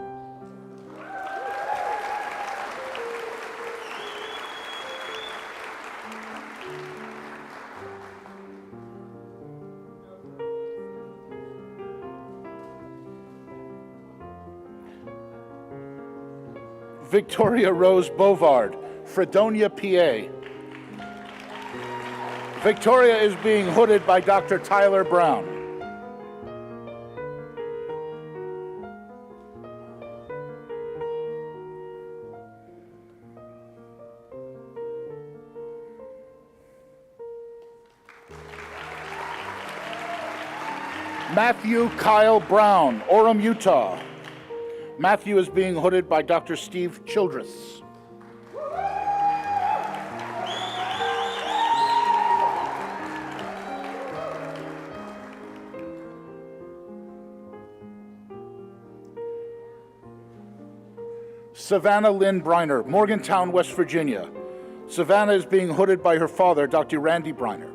Victoria Rose Bovard, Fredonia, PA. Victoria is being hooded by Dr. Tyler Brown. Matthew Kyle Brown, Orem, Utah. Matthew is being hooded by Dr. Steve Childress. Savannah Lynn Briner, Morgantown, West Virginia. Savannah is being hooded by her father, Dr. Randy Briner.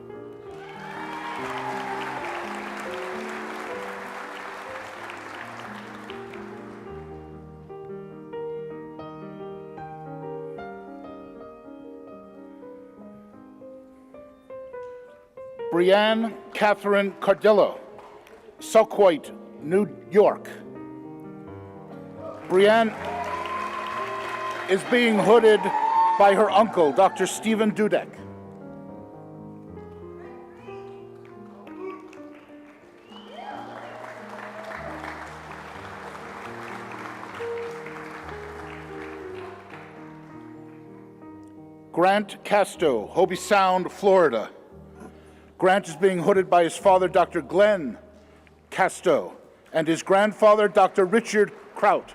Brianne Catherine Cardillo, Soquoit, New York. Brianne is being hooded by her uncle, Dr. Stephen Dudek. Grant Casto, Hobe Sound, Florida. Grant is being hooded by his father, Dr. Glenn Casto, and his grandfather, Dr. Richard Kraut.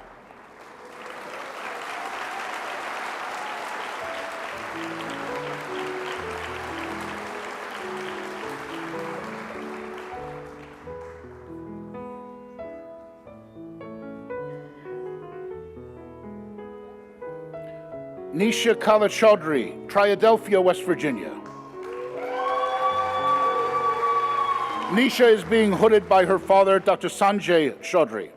Nisha Kala Chaudhry, Triadelphia, West Virginia. Nisha is being hooded by her father, Dr. Sanjay Chaudhry.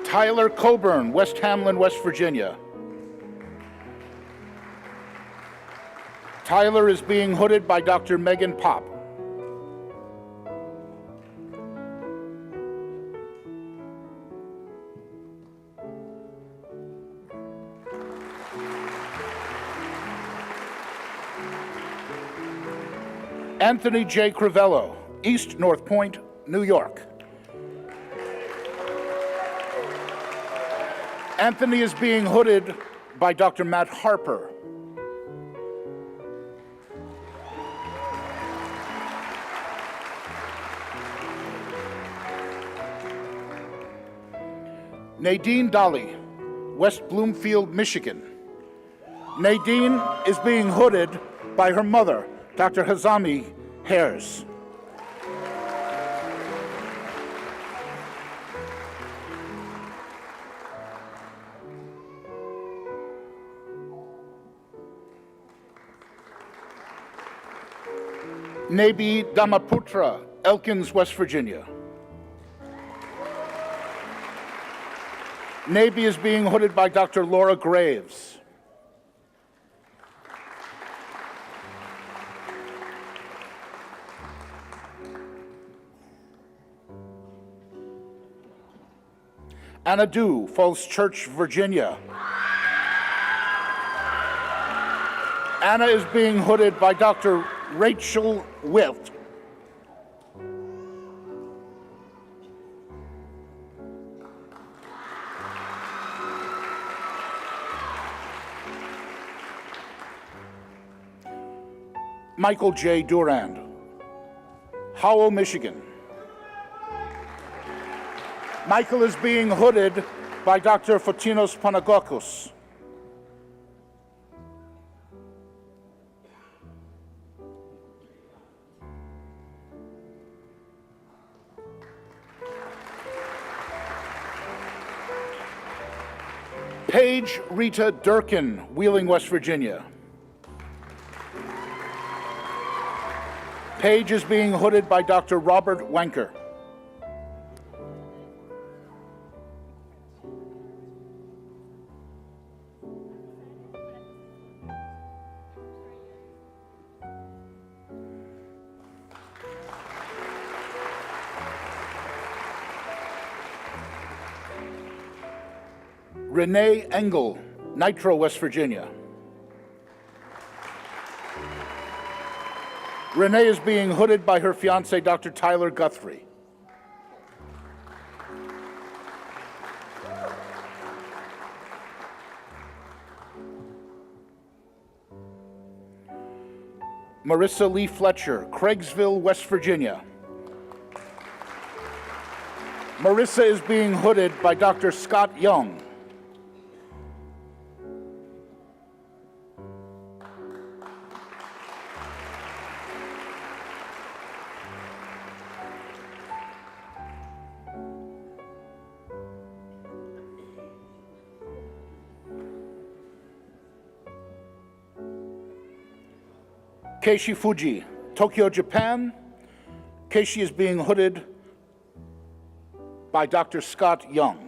Tyler Coburn, West Hamlin, West Virginia. Tyler is being hooded by Dr. Megan Pop. Anthony J. Crivello, East North Point, New York. Anthony is being hooded by Dr. Matt Harper. Nadine Dolly, West Bloomfield, Michigan. Nadine is being hooded by her mother, Dr. Hazami Hares. Nebi Damaputra, Elkins, West Virginia. Nebi is being hooded by Dr. Laura Graves. Anna Dew, Falls Church, Virginia. Anna is being hooded by Dr. Rachel Wilt. Michael J. Durand, Howell, Michigan. Michael is being hooded by Dr. Fotinos Panagokos. Paige Rita Durkin, Wheeling, West Virginia. Paige is being hooded by Dr. Robert Wanker. Renee Engel, Nitro, West Virginia. Renee is being hooded by her fiancé, Dr. Tyler Guthrie. Marissa Lee Fletcher, Craigsville, West Virginia. Marissa is being hooded by Dr. Scott Young. Keishi Fuji, Tokyo, Japan. Keishi is being hooded by Dr. Scott Young.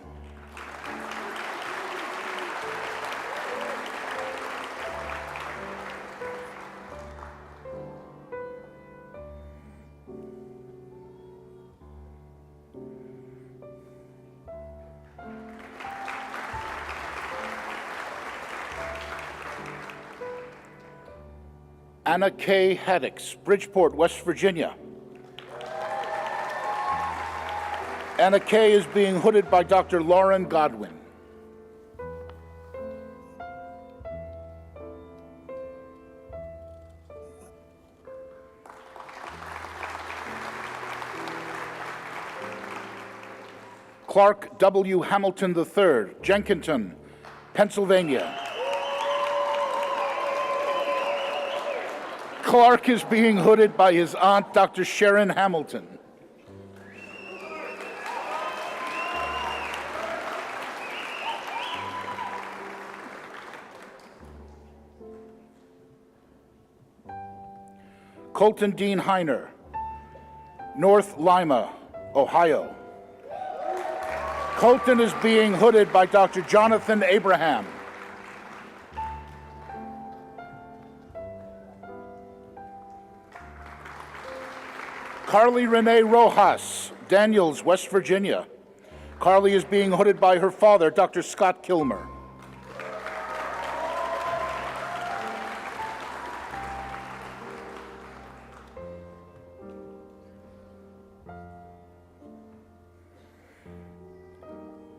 Anna K. Haddix, Bridgeport, West Virginia. Anna K. is being hooded by Dr. Lauren Godwin. Clark W. Hamilton III, Jenkinton, Pennsylvania. Clark is being hooded by his aunt, Dr. Sharon Hamilton. Colton Dean Heiner, North Lima, Ohio. Colton is being hooded by Dr. Jonathan Abraham. Carly Renee Rojas, Daniels, West Virginia. Carly is being hooded by her father, Dr. Scott Kilmer.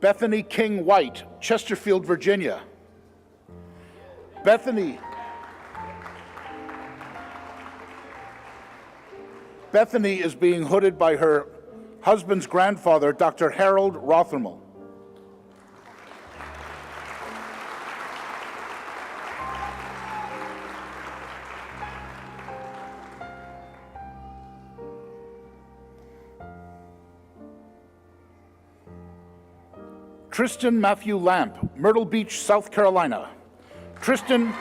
Bethany King White, Chesterfield, Virginia. Bethany is being hooded by her husband's grandfather, Dr. Harold Rothermel. Tristan Matthew Lamp, Myrtle Beach, South Carolina. Tristan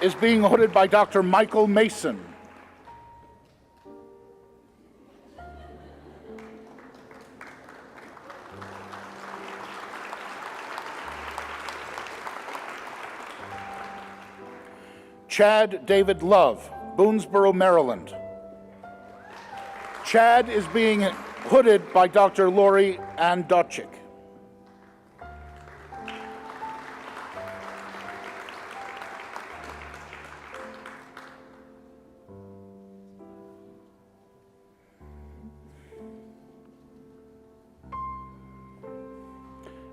is being hooded by Dr. Michael Mason. Chad David Love, Boonesboro, Maryland. Chad is being hooded by Dr. Lori Ann Dotchik.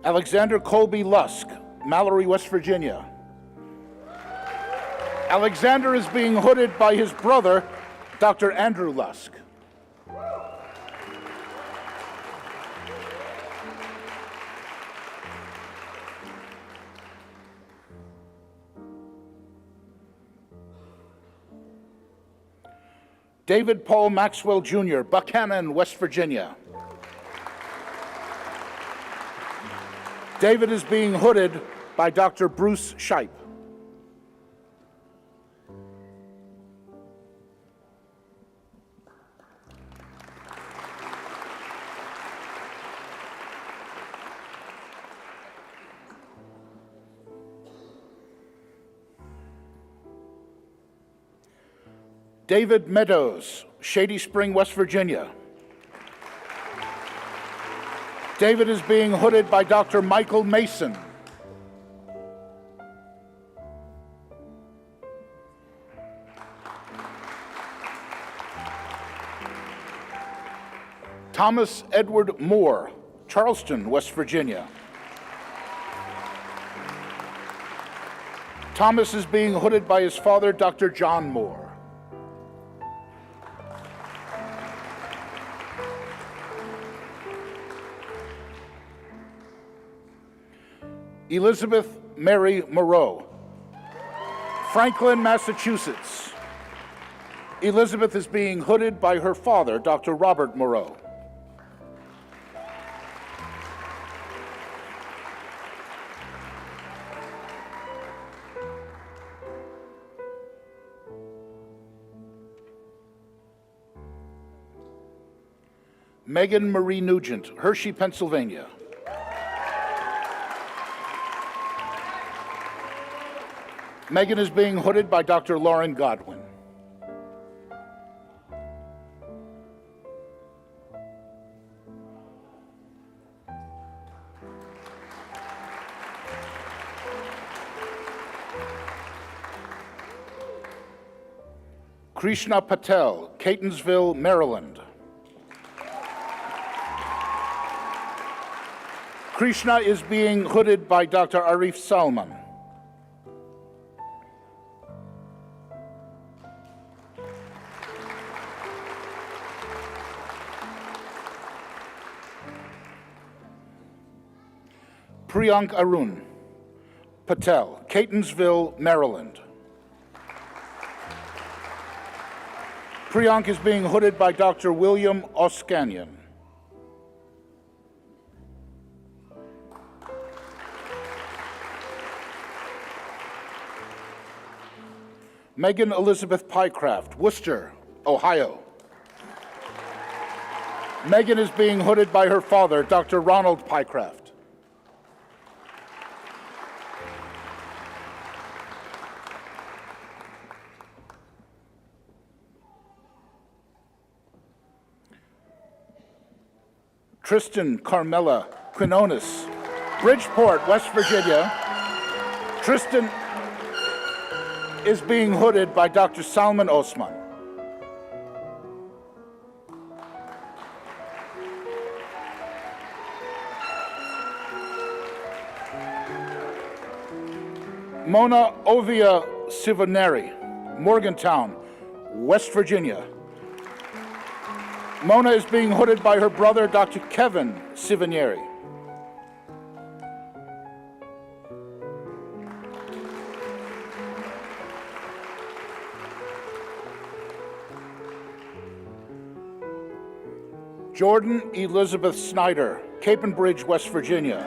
Alexander Colby Lusk, Mallory, West Virginia. Alexander is being hooded by his brother, Dr. Andrew Lusk. David Paul Maxwell Jr., Buchanan, West Virginia. David is being hooded by Dr. Bruce Shipe. David Meadows, Shady Spring, West Virginia. David is being hooded by Dr. Michael Mason. Thomas Edward Moore, Charleston, West Virginia. Thomas is being hooded by his father, Dr. John Moore. Elizabeth Mary Moreau, Franklin, Massachusetts. Elizabeth is being hooded by her father, Dr. Robert Moreau. Megan Marie Nugent, Hershey, Pennsylvania. Megan is being hooded by Dr. Lauren Godwin. Krishna Patel, Catonsville, Maryland. Krishna is being hooded by Dr. Arif Salman. Priyank Arun Patel, Catonsville, Maryland. Priyank is being hooded by Dr. William Oscanyan. Megan Elizabeth Pycraft, Worcester, Ohio. Megan is being hooded by her father, Dr. Ronald Pycraft. Tristan Carmela Quinones, Bridgeport, West Virginia. Tristan is being hooded by Dr. Salman Osman. Mona Ovia Sivaneri, Morgantown, West Virginia. Mona is being hooded by her brother, Dr. Kevin Sivanieri. Jordan Elizabeth Snyder, Capon Bridge, West Virginia.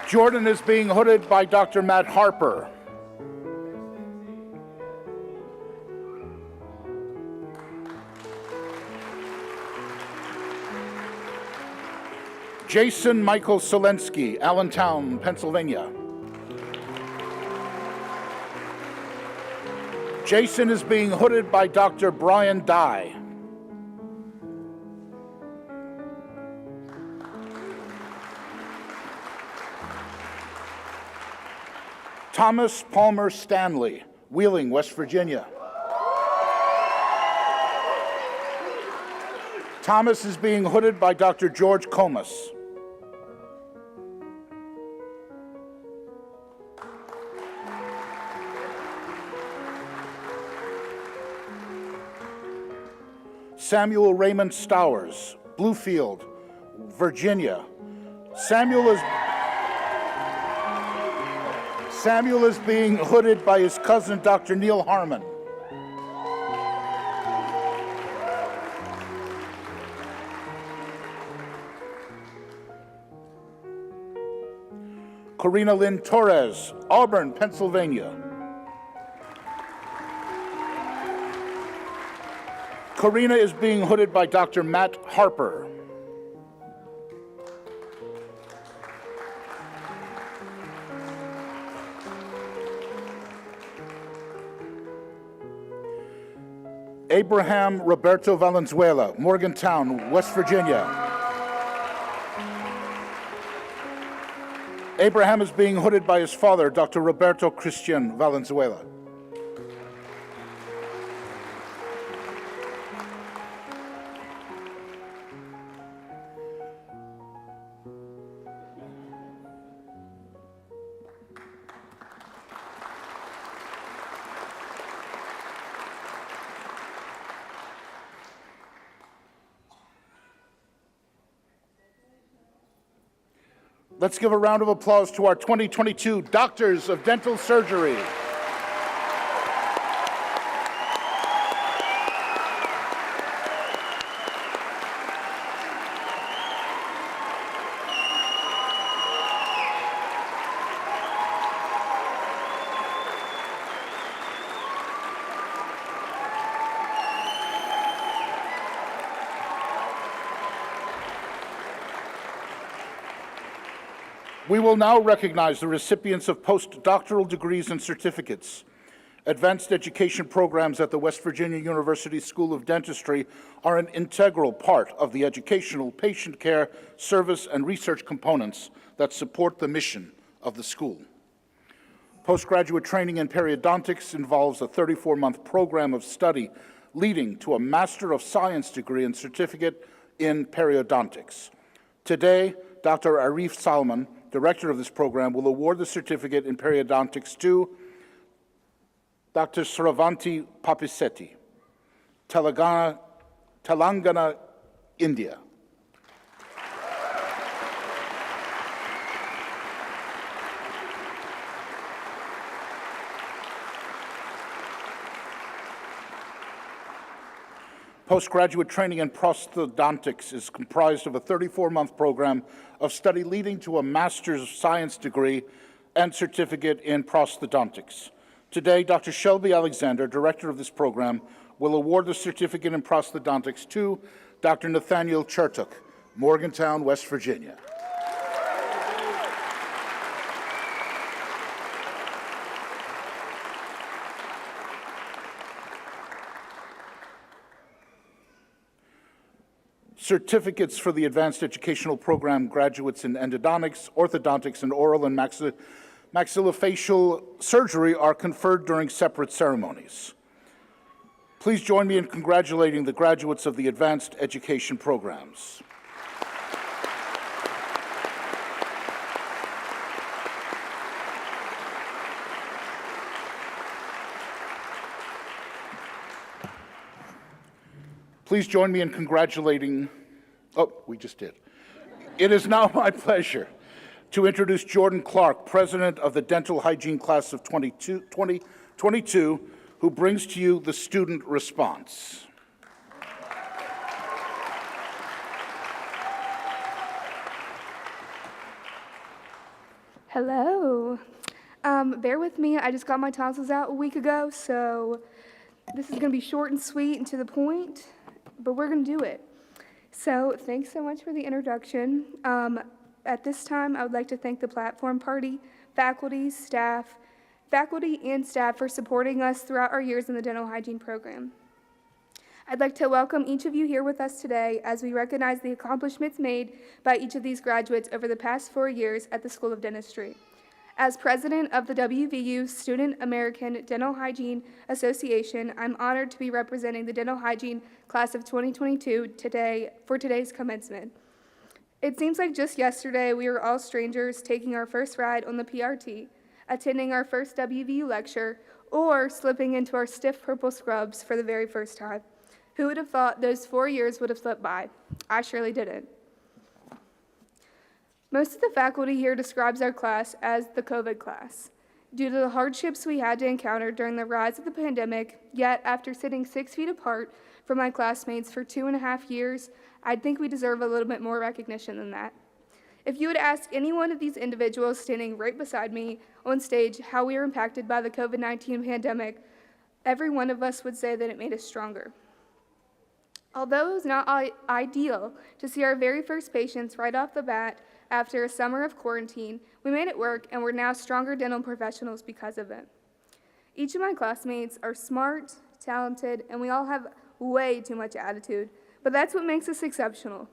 Jordan is being hooded by Dr. Matt Harper. Jason Michael Selensky, Allentown, Pennsylvania. Jason is being hooded by Dr. Brian Dye. Thomas Palmer Stanley, Wheeling, West Virginia. Thomas is being hooded by Dr. George Comas. Samuel Raymond Stowers, Bluefield, Virginia. Samuel is being hooded by his cousin, Dr. Neil Harmon. Corina Lynn Torres, Auburn, Pennsylvania. Corina is being hooded by Dr. Matt Harper. Abraham Roberto Valenzuela, Morgantown, West Virginia. Abraham is being hooded by his father, Dr. Roberto Christian Valenzuela. Let's give a round of applause to our 2022 Doctors of Dental Surgery. We will now recognize the recipients of postdoctoral degrees and certificates. Advanced education programs at the West Virginia University School of Dentistry are an integral part of the educational, patient care, service, and research components that support the mission of the school. Postgraduate training in periodontics involves a 34-month program of study leading to a Master of Science degree and certificate in periodontics. Today, Dr. Arif Salman, director of this program, will award the certificate in periodontics to Dr. Sravanti Papisetti, Telangana, India. Postgraduate training in prosthodontics is comprised of a 34-month program of study leading to a Master's of Science degree and certificate in prosthodontics. Today, Dr. Shelby Alexander, director of this program, will award the certificate in prosthodontics to Dr. Nathaniel Chertuk, Morgantown, West Virginia. Certificates for the advanced educational program graduates in endodontics, orthodontics, and oral and maxillofacial surgery are conferred during separate ceremonies. Please join me in congratulating the graduates of the advanced education programs. Please join me in congratulating, we just did. It is now my pleasure to introduce Jordan Clark, president of the dental hygiene class of 2022, who brings to you the student response. Hello. Bear with me, I just got my tonsils out a week ago, so this is gonna be short and sweet and to the point, but we're gonna do it. So thanks so much for the introduction. At this time, I would like to thank the Platform Party, faculty and staff for supporting us throughout our years in the dental hygiene program. I'd like to welcome each of you here with us today as we recognize the accomplishments made by each of these graduates over the past 4 years at the School of Dentistry. As president of the WVU Student American Dental Hygiene Association, I'm honored to be representing the dental hygiene class of 2022 today for today's commencement. It seems like just yesterday we were all strangers taking our first ride on the PRT, attending our first WVU lecture, or slipping into our stiff purple scrubs for the very first time. Who would have thought those 4 years would have slipped by? I surely didn't. Most of the faculty here describes our class as the COVID class. Due to the hardships we had to encounter during the rise of the pandemic, yet after sitting 6 feet apart from my classmates for 2.5 years, I think we deserve a little bit more recognition than that. If you would ask any one of these individuals standing right beside me on stage how we are impacted by the COVID-19 pandemic, every one of us would say that it made us stronger. Although it was not ideal to see our very first patients right off the bat after a summer of quarantine, we made it work and we're now stronger dental professionals because of it. Each of my classmates are smart, talented, and we all have way too much attitude, but that's what makes us exceptional.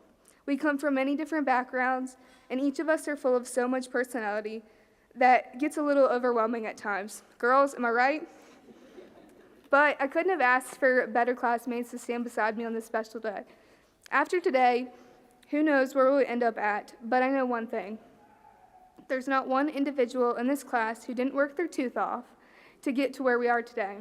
We come from many different backgrounds, and each of us are full of so much personality that gets a little overwhelming at times. Girls, am I right? But I couldn't have asked for better classmates to stand beside me on this special day. After today, who knows where we'll end up at, but I know one thing. There's not one individual in this class who didn't work their tooth off to get to where we are today.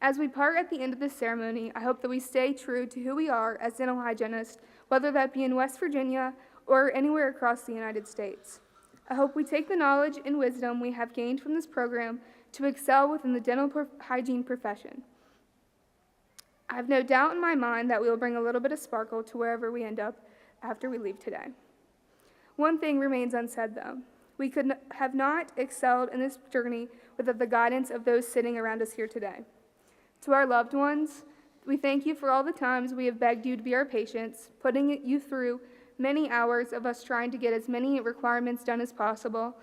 As we part at the end of this ceremony, I hope that we stay true to who we are as dental hygienists, whether that be in West Virginia or anywhere across the United States. I hope we take the knowledge and wisdom we have gained from this program to excel within the dental hygiene profession. I have no doubt in my mind that we will bring a little bit of sparkle to wherever we end up after we leave today. One thing remains unsaid, though. We could have not excelled in this journey without the guidance of those sitting around us here today. To our loved ones, we thank you for all the times we have begged you to be our patients, putting you through many hours of us trying to get as many requirements done as possible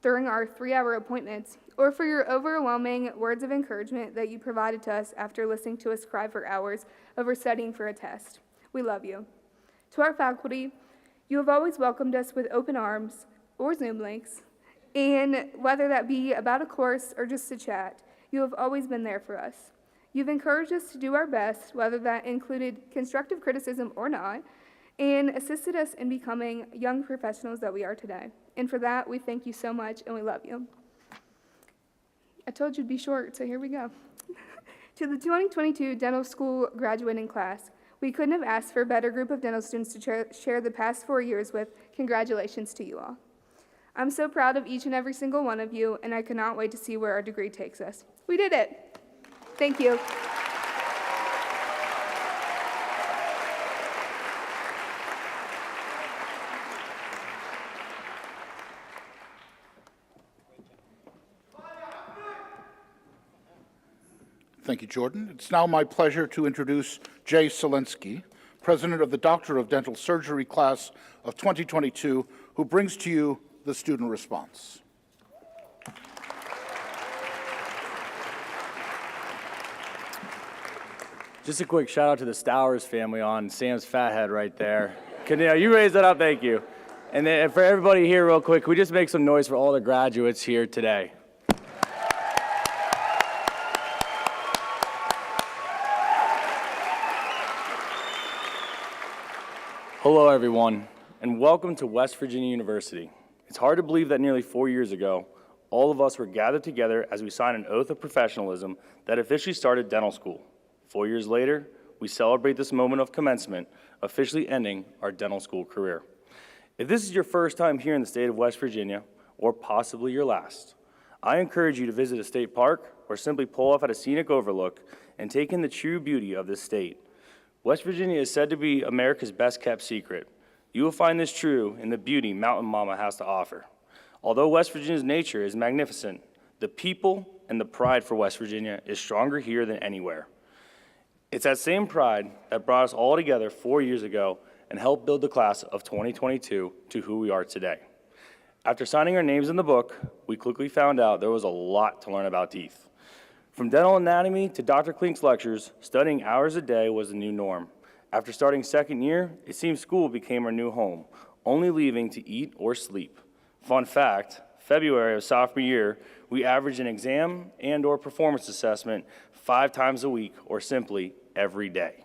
during our 3-hour appointments, or for your overwhelming words of encouragement that you provided to us after listening to us cry for hours over studying for a test. We love you. To our faculty, you have always welcomed us with open arms or Zoom links, and whether that be about a course or just to chat, you have always been there for us. You've encouraged us to do our best, whether that included constructive criticism or not, and assisted us in becoming young professionals that we are today. And for that, we thank you so much, and we love you. I told you it'd be short, so here we go. To the 2022 dental school graduating class, we couldn't have asked for a better group of dental students to share the past 4 years with. Congratulations to you all. I'm so proud of each and every single one of you, and I cannot wait to see where our degree takes us. We did it. Thank you. Thank you, Jordan. It's now my pleasure to introduce Jay Selensky, president of the Doctor of Dental Surgery class of 2022, who brings to you the student response. Just a quick shout out to the Stowers family on Sam's Fathead right there. Can you raise that up? Thank you. And then for everybody here real quick, can we just make some noise for all the graduates here today? Hello everyone, and welcome to West Virginia University. It's hard to believe that nearly 4 years ago, all of us were gathered together as we signed an oath of professionalism that officially started dental school. 4 years later, we celebrate this moment of commencement, officially ending our dental school career. If this is your first time here in the state of West Virginia, or possibly your last, I encourage you to visit a state park or simply pull off at a scenic overlook and take in the true beauty of this state. West Virginia is said to be America's best-kept secret. You will find this true in the beauty Mountain Mama has to offer. Although West Virginia's nature is magnificent, the people and the pride for West Virginia is stronger here than anywhere. It's that same pride that brought us all together 4 years ago and helped build the class of 2022 to who we are today. After signing our names in the book, we quickly found out there was a lot to learn about teeth. From dental anatomy to Dr. Klink's lectures, studying hours a day was the new norm. After starting second year, it seemed school became our new home, only leaving to eat or sleep. Fun fact, February of sophomore year, we averaged an exam and/or performance assessment 5 times a week, or simply every day.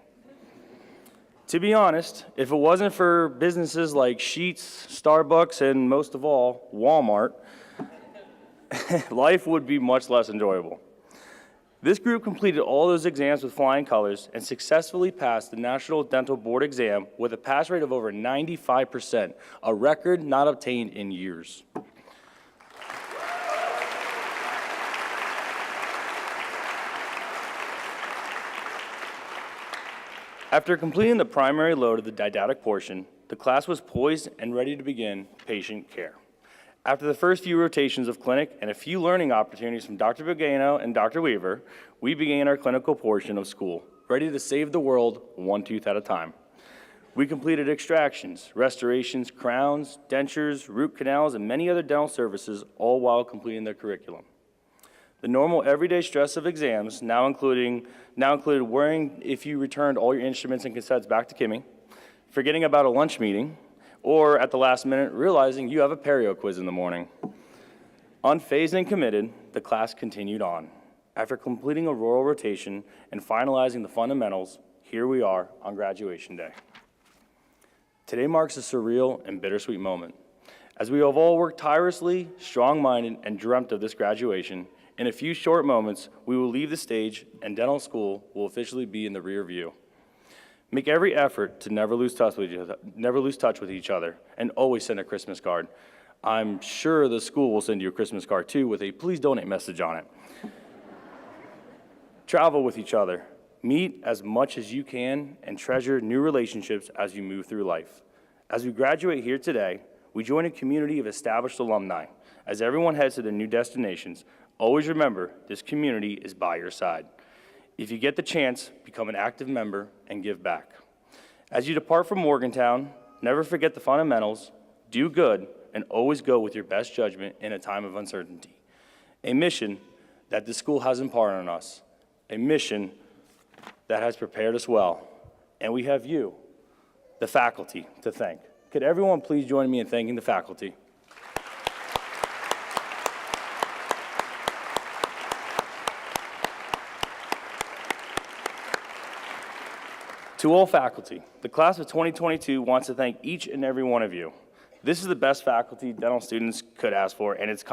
To be honest, if it wasn't for businesses like Sheetz, Starbucks, and most of all, Walmart, life would be much less enjoyable. This group completed all those exams with flying colors and successfully passed the National Dental Board exam with a pass rate of over 95%, a record not obtained in years. After completing the primary load of the didactic portion, the class was poised and ready to begin patient care. After the first few rotations of clinic and a few learning opportunities from Dr. Bogano and Dr. Weaver, we began our clinical portion of school, ready to save the world one tooth at a time. We completed extractions, restorations, crowns, dentures, root canals, and many other dental services, all while completing their curriculum. The normal everyday stress of exams now included worrying if you returned all your instruments and cassettes back to Kimmy, forgetting about a lunch meeting, or at the last minute realizing you have a perio quiz in the morning. Unfazed and committed, the class continued on. After completing a rural rotation and finalizing the fundamentals, here we are on graduation day. Today marks a surreal and bittersweet moment. As we have all worked tirelessly, strong-minded, and dreamt of this graduation, in a few short moments, we will leave the stage and dental school will officially be in the rear view. Make every effort to never lose touch with each other, and always send a Christmas card. I'm sure the school will send you a Christmas card too with a please donate message on it. Travel with each other. Meet as much as you can and treasure new relationships as you move through life. As we graduate here today, we join a community of established alumni. As everyone heads to their new destinations, always remember this community is by your side. If you get the chance, become an active member and give back. As you depart from Morgantown, never forget the fundamentals, do good, and always go with your best judgment in a time of uncertainty. A mission that the school has imparted on us, a mission that has prepared us well, and we have you, the faculty, to thank. Could everyone please join me in thanking the faculty? To all faculty, the class of 2022 wants to thank each and every one of you. This is the best faculty dental students could ask for, and it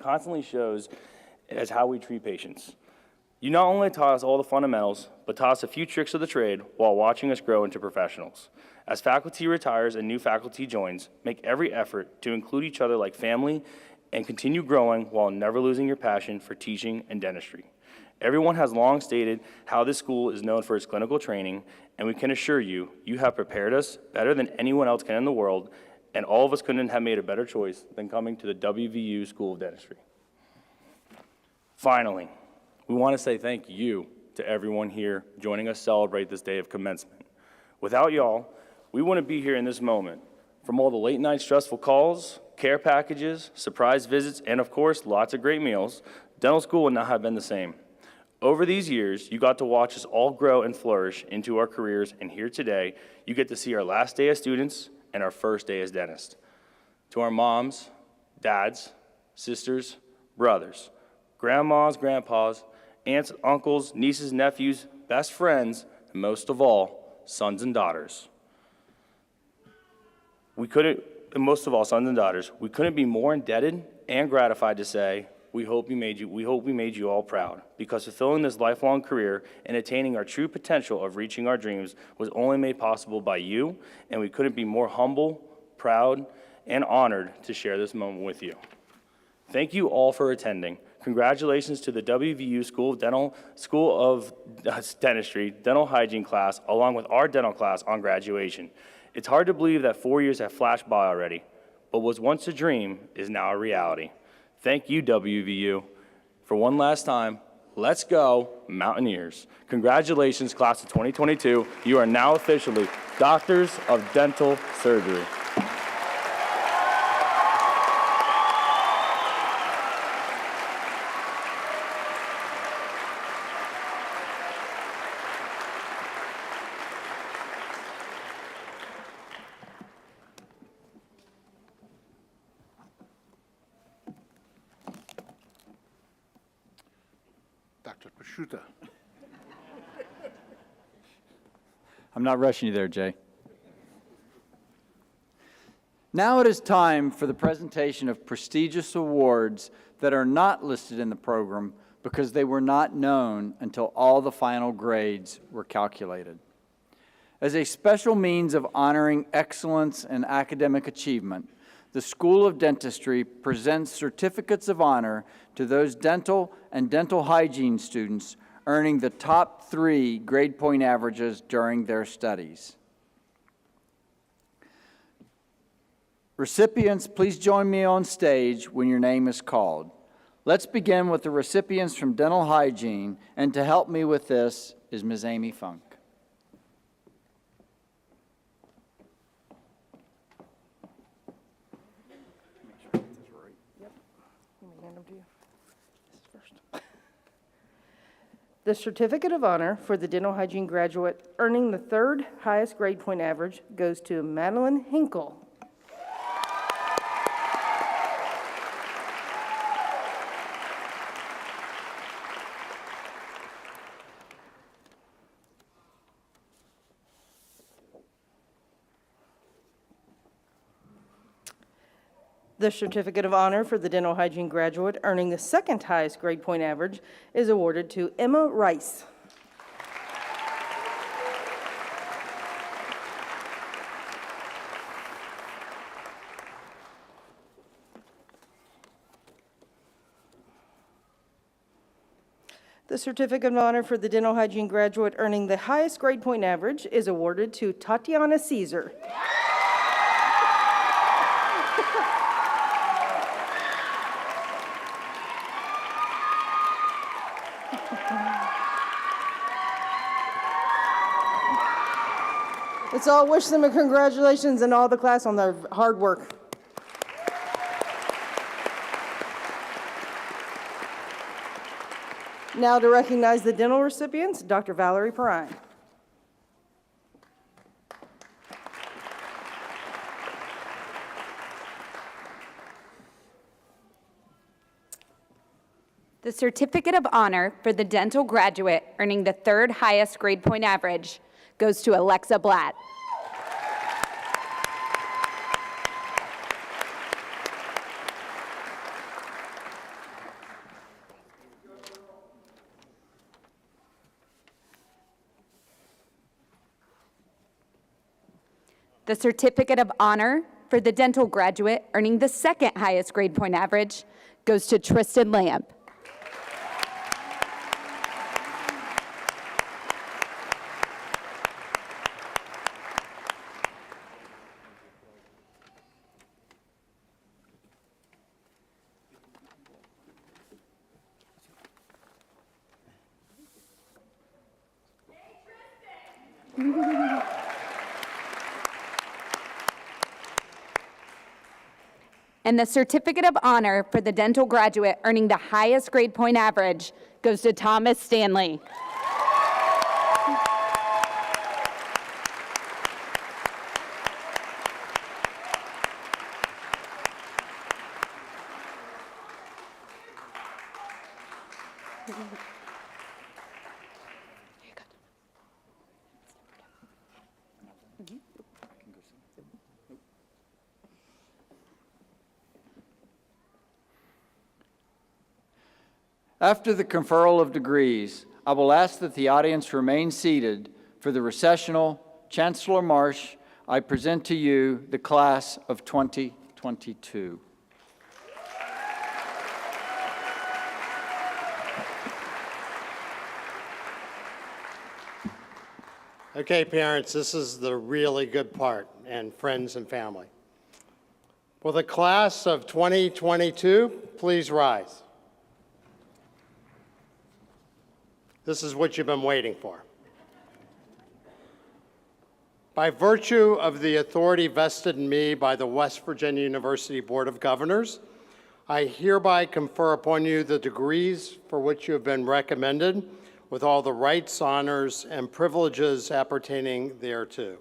constantly shows as how we treat patients. You not only taught us all the fundamentals, but taught us a few tricks of the trade while watching us grow into professionals. As faculty retires and new faculty joins, make every effort to include each other like family and continue growing while never losing your passion for teaching and dentistry. Everyone has long stated how this school is known for its clinical training, and we can assure you, you have prepared us better than anyone else can in the world, and all of us couldn't have made a better choice than coming to the WVU School of Dentistry. Finally, we want to say thank you to everyone here joining us celebrate this day of commencement. Without y'all, we wouldn't be here in this moment. From all the late night stressful calls, care packages, surprise visits, and of course, lots of great meals, dental school would not have been the same. Over these years, you got to watch us all grow and flourish into our careers, and here today, you get to see our last day as students and our first day as dentists. To our moms, dads, sisters, brothers, grandmas, grandpas, aunts, uncles, nieces, nephews, best friends, and most of all, sons and daughters. We couldn't be more indebted and gratified to say, we hope we made you all proud, because fulfilling this lifelong career and attaining our true potential of reaching our dreams was only made possible by you, and we couldn't be more humble, proud, and honored to share this moment with you. Thank you all for attending. Congratulations to the WVU School of Dentistry Dental Hygiene class, along with our dental class on graduation. It's hard to believe that 4 years have flashed by already, but what was once a dream is now a reality. Thank you, WVU. For one last time, let's go, Mountaineers. Congratulations, class of 2022. You are now officially Doctors of Dental Surgery. Dr. Prosciutta. I'm not rushing you there, Jay. Now it is time for the presentation of prestigious awards that are not listed in the program because they were not known until all the final grades were calculated. As a special means of honoring excellence and academic achievement, the School of Dentistry presents certificates of honor to those dental and dental hygiene students earning the top 3 grade point averages during their studies. Recipients, please join me on stage when your name is called. Let's begin with the recipients from dental hygiene, and to help me with this is Ms. Amy Funk. The Certificate of Honor for the Dental Hygiene graduate earning the 3rd highest grade point average goes to Madeline Hinkle. The Certificate of Honor for the Dental Hygiene graduate earning the 2nd highest grade point average is awarded to Emma Rice. The Certificate of Honor for the Dental Hygiene graduate earning the highest grade point average is awarded to Tatiana Caesar. Let's all wish them a congratulations and all the class on their hard work. Now to recognize the dental recipients, Dr. Valerie Perrine. The Certificate of Honor for the dental graduate earning the 3rd highest grade point average goes to Alexa Blatt. The Certificate of Honor for the dental graduate earning the 2nd highest grade point average goes to Tristan Lamp. And the Certificate of Honor for the dental graduate earning the highest grade point average goes to Thomas Stanley. After the conferral of degrees, I will ask that the audience remain seated for the recessional. Chancellor Marsh, I present to you the class of 2022. Okay, parents, this is the really good part, and friends and family. Will the class of 2022 please rise? This is what you've been waiting for. By virtue of the authority vested in me by the West Virginia University Board of Governors, I hereby confer upon you the degrees for which you have been recommended, with all the rights, honors, and privileges appertaining thereto.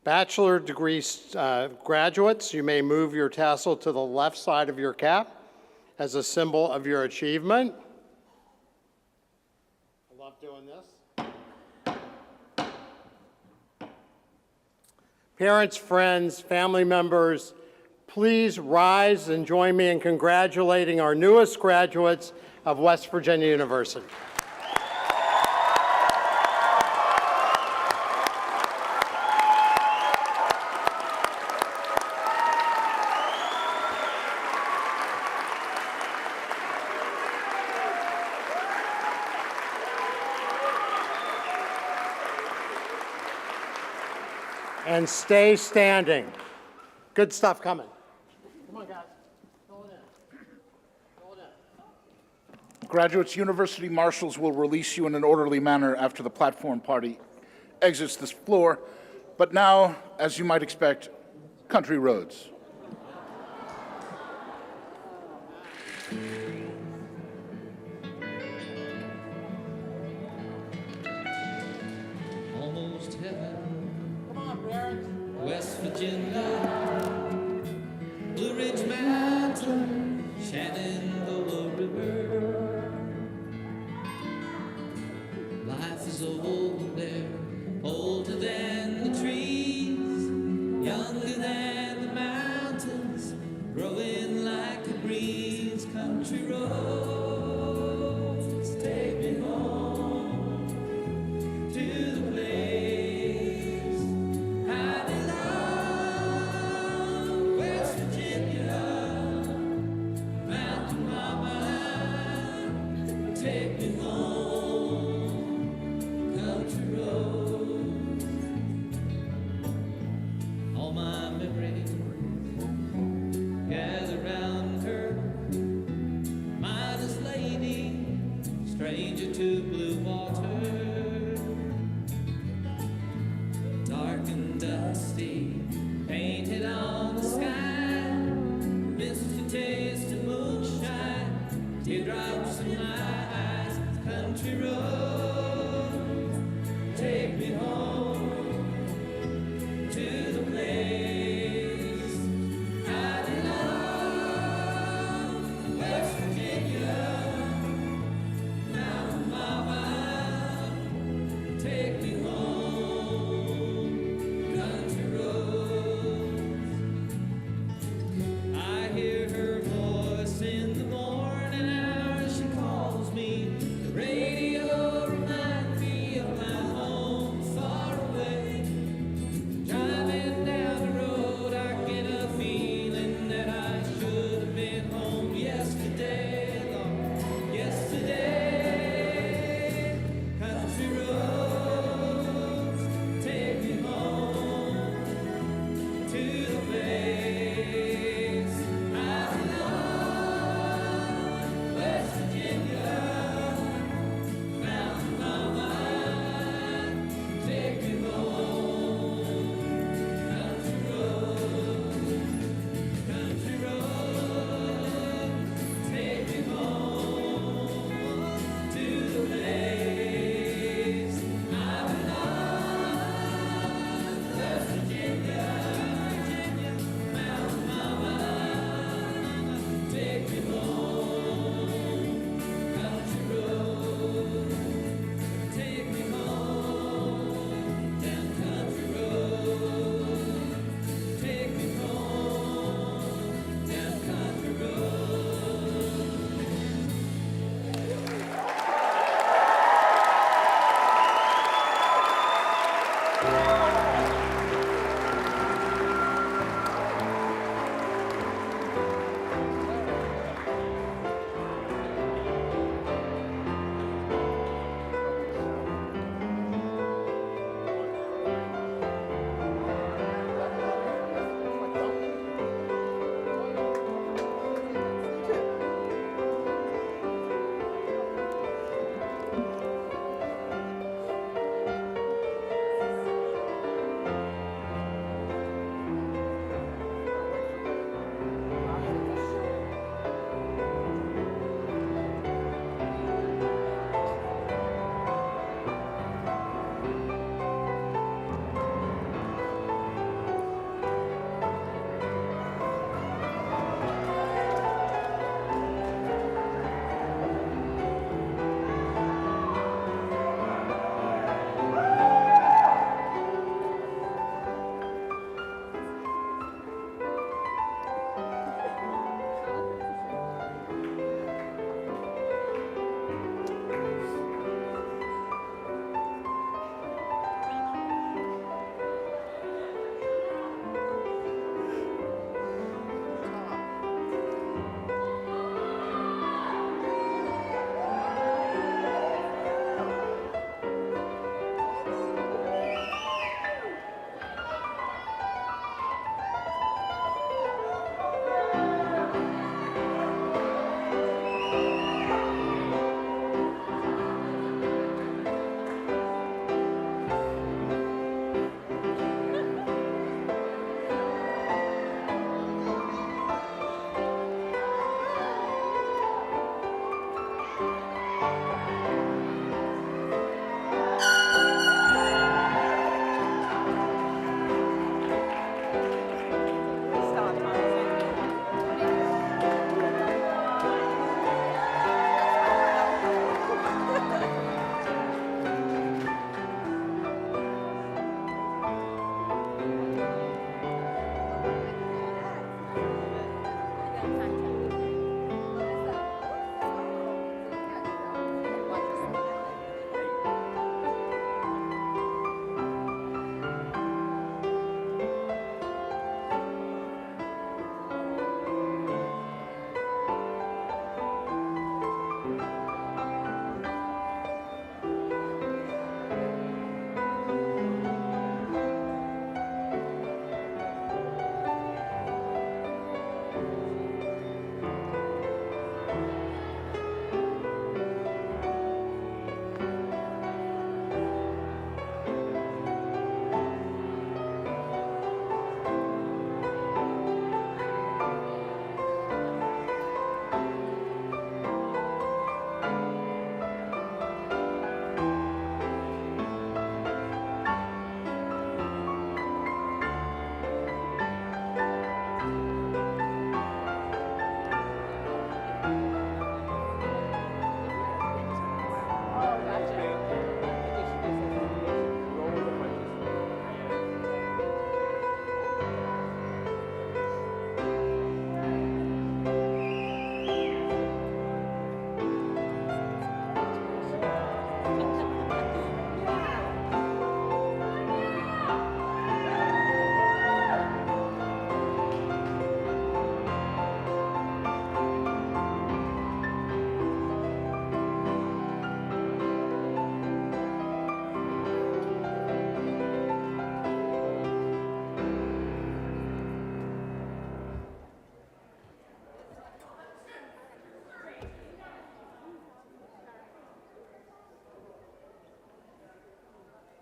Bachelor degree graduates, you may move your tassel to the left side of your cap as a symbol of your achievement. I love doing this. Parents, friends, family members, please rise and join me in congratulating our newest graduates of West Virginia University. And stay standing. Good stuff coming. Come on, guys. Fill it in. Fill it in. Graduates, university marshals will release you in an orderly manner after the platform party exits this floor. But now, as you might expect, country roads. Almost heaven, Come on, parents. West Virginia, Blue Ridge Mountain, Shenandoah River. Life is old there, older than the trees, younger than the mountains, growing like a breeze. Country roads take me home to the place I belong. West Virginia, Mountain Mama, take me home. Country roads, all my memories gather round her. Miner's lady, stranger to blue water.